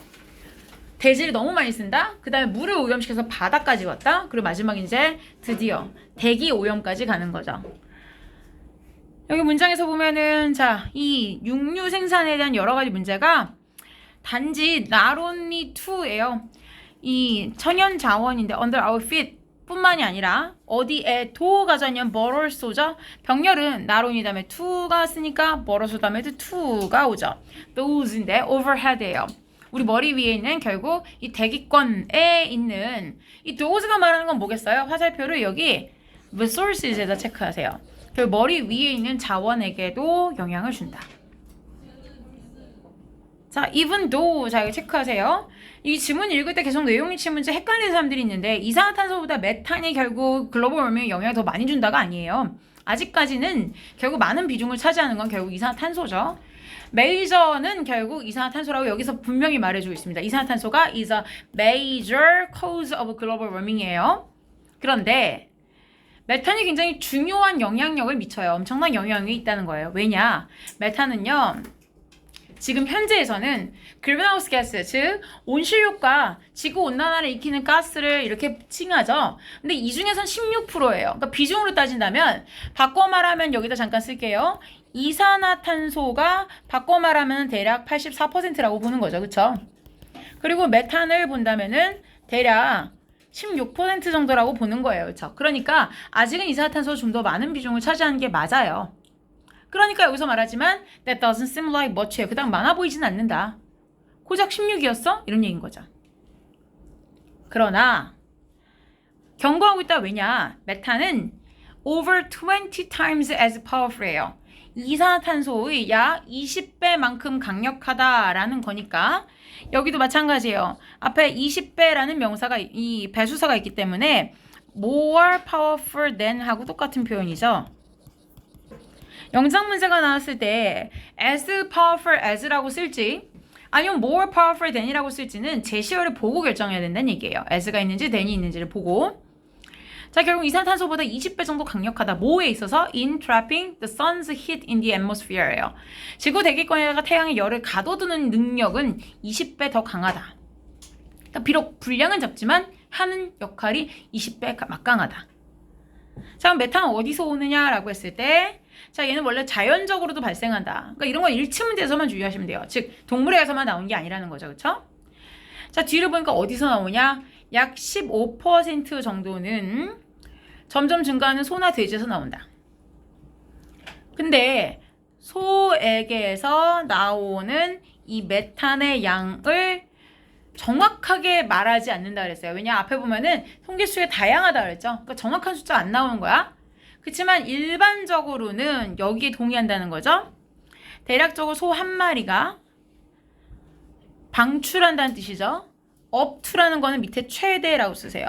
대지를 너무 많이 쓴다. 그 다음에 물을 오염시켜서 바다까지 왔다. 그리고 마지막 이제 드디어 대기 오염까지 가는 거죠. 여기 문장에서 보면은 자, 이 육류 생산에 대한 여러 가지 문제가 단지 not only to예요. 이 천연 자원인데 under our feet 뿐만이 아니라 어디에 도가 자냐면 버럴소죠. 병렬은 나론이 다음에 to가 쓰니까 버럴소 다음에도 to가 오죠. those인데 overhead예요. 우리 머리 위에 있는 결국 이 대기권에 있는 이 those가 말하는 건 뭐겠어요? 화살표를 여기 resources에다 체크하세요. 결국 머리 위에 있는 자원에게도 영향을 준다. 자, even though, 자, 이거 체크하세요. 이 지문 읽을 때 계속 내용 일치 문제 헷갈리는 사람들이 있는데 이산화탄소보다 메탄이 결국 글로벌 워밍에 영향을 더 많이 준다가 아니에요. 아직까지는 결국 많은 비중을 차지하는 건 결국 이산화탄소죠. 메이저는 결국 이산화탄소라고 여기서 분명히 말해주고 있습니다. 이산화탄소가 is a major cause of global warming이에요. 그런데 메탄이 굉장히 중요한 영향력을 미쳐요. 엄청난 영향이 있다는 거예요. 왜냐? 메탄은요. 지금 현재에서는 그린하우스 가스, 즉 온실효과, 지구온난화를 일으키는 가스를 이렇게 칭하죠. 근데 이 중에선 16%예요. 그러니까 비중으로 따진다면 바꿔 말하면 여기다 잠깐 쓸게요. 이산화탄소가 바꿔 말하면 대략 84%라고 보는 거죠. 그쵸? 그리고 메탄을 본다면은 대략 16% 정도라고 보는 거예요. 그쵸? 그러니까 아직은 이산화탄소가 좀 더 많은 비중을 차지하는 게 맞아요. 그러니까 여기서 말하지만 that doesn't seem like much예요. 그닥 많아 보이진 않는다. 고작 16이었어? 이런 얘기인 거죠. 그러나 경고하고 있다. 왜냐? 메탄은 over 20 times as powerful해요. 이산화탄소의 약 20배만큼 강력하다라는 거니까 여기도 마찬가지예요. 앞에 20배라는 명사가 이 배수사가 있기 때문에 more powerful than 하고 똑같은 표현이죠. 영장 문제가 나왔을 때 as powerful as라고 쓸지 아니면 more powerful than이라고 쓸지는 제시어를 보고 결정해야 된다는 얘기예요. as가 있는지 than이 있는지를 보고. 자, 결국 이산탄소보다 20배 정도 강력하다. 뭐에 있어서? in trapping the sun's heat in the atmosphere예요. 지구 대기권에다가 태양의 열을 가둬두는 능력은 20배 더 강하다. 그러니까 비록 분량은 적지만 하는 역할이 20배 막강하다. 자, 그럼 메탄은 어디서 오느냐라고 했을 때 자, 얘는 원래 자연적으로도 발생한다. 그러니까 이런 건 일치문제에서만 주의하시면 돼요. 즉 동물에서만 나온 게 아니라는 거죠. 그렇죠? 자, 뒤를 보니까 어디서 나오냐? 약 15% 정도는 점점 증가하는 소나 돼지에서 나온다. 근데 소에게서 나오는 이 메탄의 양을 정확하게 말하지 않는다 그랬어요. 왜냐? 앞에 보면은 통계수에 다양하다 그랬죠. 그러니까 정확한 숫자 안 나오는 거야. 그렇지만 일반적으로는 여기에 동의한다는 거죠. 대략적으로 소 한 마리가 방출한다는 뜻이죠. up to라는 거는 밑에 최대라고 쓰세요.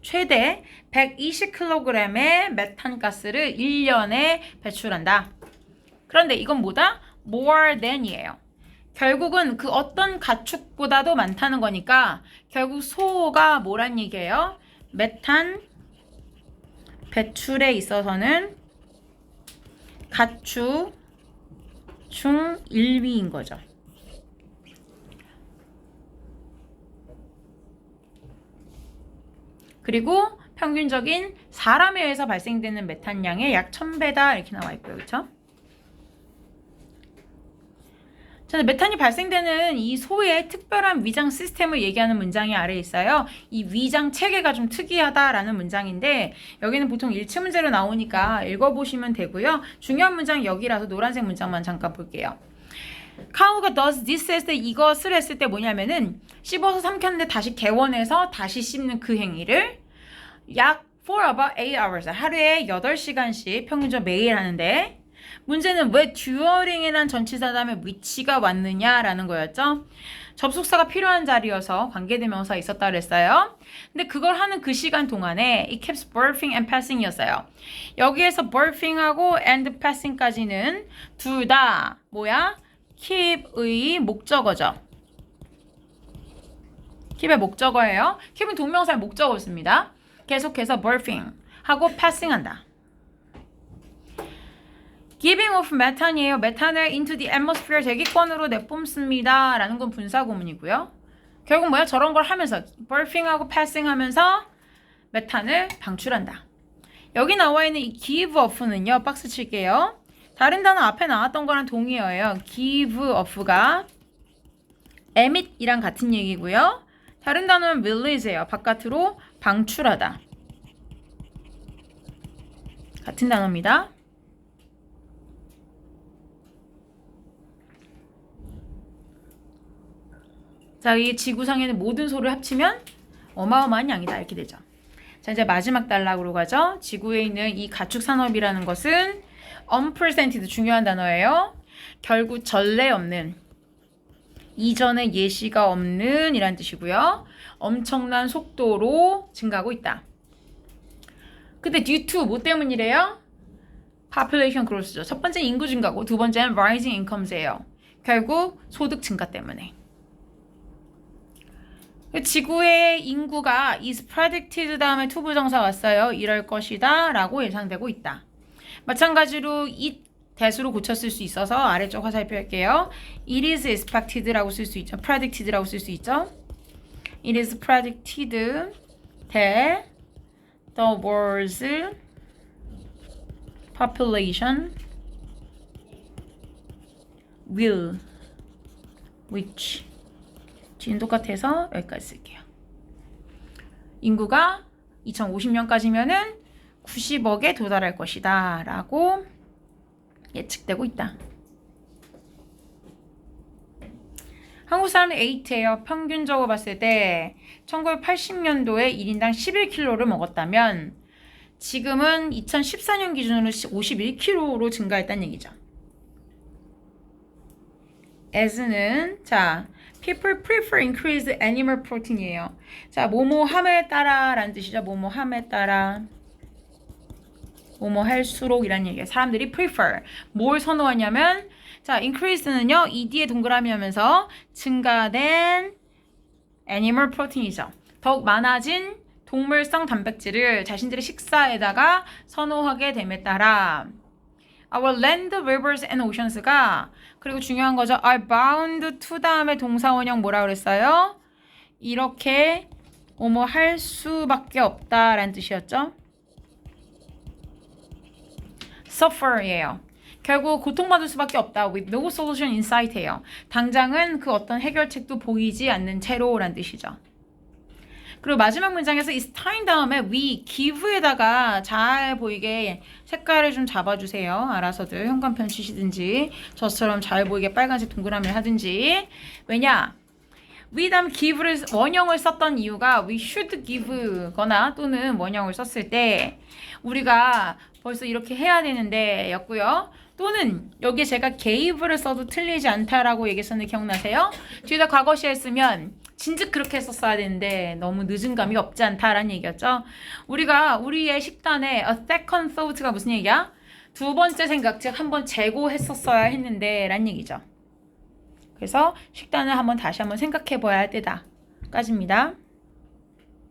최대 120kg의 메탄가스를 1년에 배출한다. 그런데 이건 뭐다? more than이에요. 결국은 그 어떤 가축보다도 많다는 거니까 결국 소가 뭐란 얘기예요? 메탄 배출에 있어서는 가축 중 1위인 거죠. 그리고 평균적인 사람에 의해서 발생되는 메탄량의 약 1000배다 이렇게 나와 있고요. 그렇죠? 자, 메탄이 발생되는 이 소의 특별한 위장 시스템을 얘기하는 문장이 아래에 있어요. 이 위장 체계가 좀 특이하다라는 문장인데 여기는 보통 일치 문제로 나오니까 읽어보시면 되고요. 중요한 문장은 여기라서 노란색 문장만 잠깐 볼게요. 카우가 does this 했을 때 이것을 했을 때 뭐냐면은 씹어서 삼켰는데 다시 개원해서 다시 씹는 그 행위를 약 for about 8 hours 하루에 8시간씩 평균적으로 매일 하는데 문제는 왜 during이라는 전치사 다음에 which가 왔느냐라는 거였죠. 접속사가 필요한 자리여서 관계대명사가 있었다 그랬어요. 근데 그걸 하는 그 시간 동안에 it keeps burping and passing이었어요. 여기에서 burping하고 and passing까지는 둘 다 뭐야? keep의 목적어죠. keep의 목적어예요. keep은 동명사의 목적어였습니다. 계속해서 burping 하고 passing 한다. Giving off methan이에요. 메탄을 into the atmosphere 대기권으로 내뿜습니다. 라는 건 분사구문이고요. 결국 뭐야? 저런 걸 하면서 burping하고 passing 하면서 메탄을 방출한다. 여기 나와 있는 이 give off는요. 박스 칠게요. 다른 단어 앞에 나왔던 거랑 동의어예요. give off가 emit이랑 같은 얘기고요. 다른 단어는 release예요. 바깥으로 방출하다. 같은 단어입니다. 자, 이 지구상에는 모든 소를 합치면 어마어마한 양이다 이렇게 되죠. 자, 이제 마지막 단락으로 가죠. 지구에 있는 이 가축 산업이라는 것은 unprecedented 중요한 단어예요. 결국 전례 없는 이전에 예시가 없는 이란 뜻이고요. 엄청난 속도로 증가하고 있다. 근데 due to 뭐 때문이래요? population growth죠. 첫 번째 인구 증가고 두 번째는 rising incomes예요. 결국 소득 증가 때문에. 지구의 인구가 is predicted 다음에 to 부정사 왔어요. 이럴 것이다 라고 예상되고 있다. 마찬가지로 it 대수로 고쳤을 수 있어서 아래쪽 화살표 할게요. It is expected 라고 쓸 수 있죠. predicted 라고 쓸 수 있죠. It is predicted that the world's population will, which. 뒤는 똑같아서 여기까지 쓸게요. 인구가 2050년까지면은 90억에 도달할 것이다 라고 예측되고 있다. 한국 사람들 8예요. 평균적으로 봤을 때 1980년도에 1인당 11kg를 먹었다면 지금은 2014년 기준으로 51kg로 증가했다는 얘기죠. as는 자 people prefer increased animal protein이에요. 자 뭐뭐함에 따라 라는 뜻이죠. 뭐뭐함에 따라 뭐뭐 할수록이라는 얘기예요. 사람들이 prefer 뭘 선호하냐면 자 increase는요 ed에 동그라미 하면서 증가된 animal protein이죠. 더욱 많아진 동물성 단백질을 자신들의 식사에다가 선호하게 됨에 따라 our land, rivers and oceans가 그리고 중요한 거죠. are bound to 다음에 동사원형 뭐라 그랬어요? 이렇게 뭐뭐 할 수밖에 없다라는 뜻이었죠. suffer예요. 결국 고통받을 수밖에 없다. with no solution in sight예요. 당장은 그 어떤 해결책도 보이지 않는 채로라는 뜻이죠. 그리고 마지막 문장에서 is time 다음에 we give에다가 잘 보이게 색깔을 좀 잡아주세요. 알아서들 현관펜 치시든지 저처럼 잘 보이게 빨간색 동그라미를 하든지. 왜냐? we 다음 give를 원형을 썼던 이유가 we should give 거나 또는 원형을 썼을 때 우리가 벌써 이렇게 해야 되는데 였고요. 또는 여기에 제가 gave를 써도 틀리지 않다라고 얘기했었는데 기억나세요? 뒤에다 과거시에 쓰면 진즉 그렇게 했었어야 되는데 너무 늦은 감이 없지 않다라는 얘기였죠. 우리가 우리의 식단에 a second thought가 무슨 얘기야? 두 번째 생각, 즉 한번 재고했었어야 했는데 라는 얘기죠. 그래서 식단을 다시 한번 생각해 봐야 할 때다 까지입니다.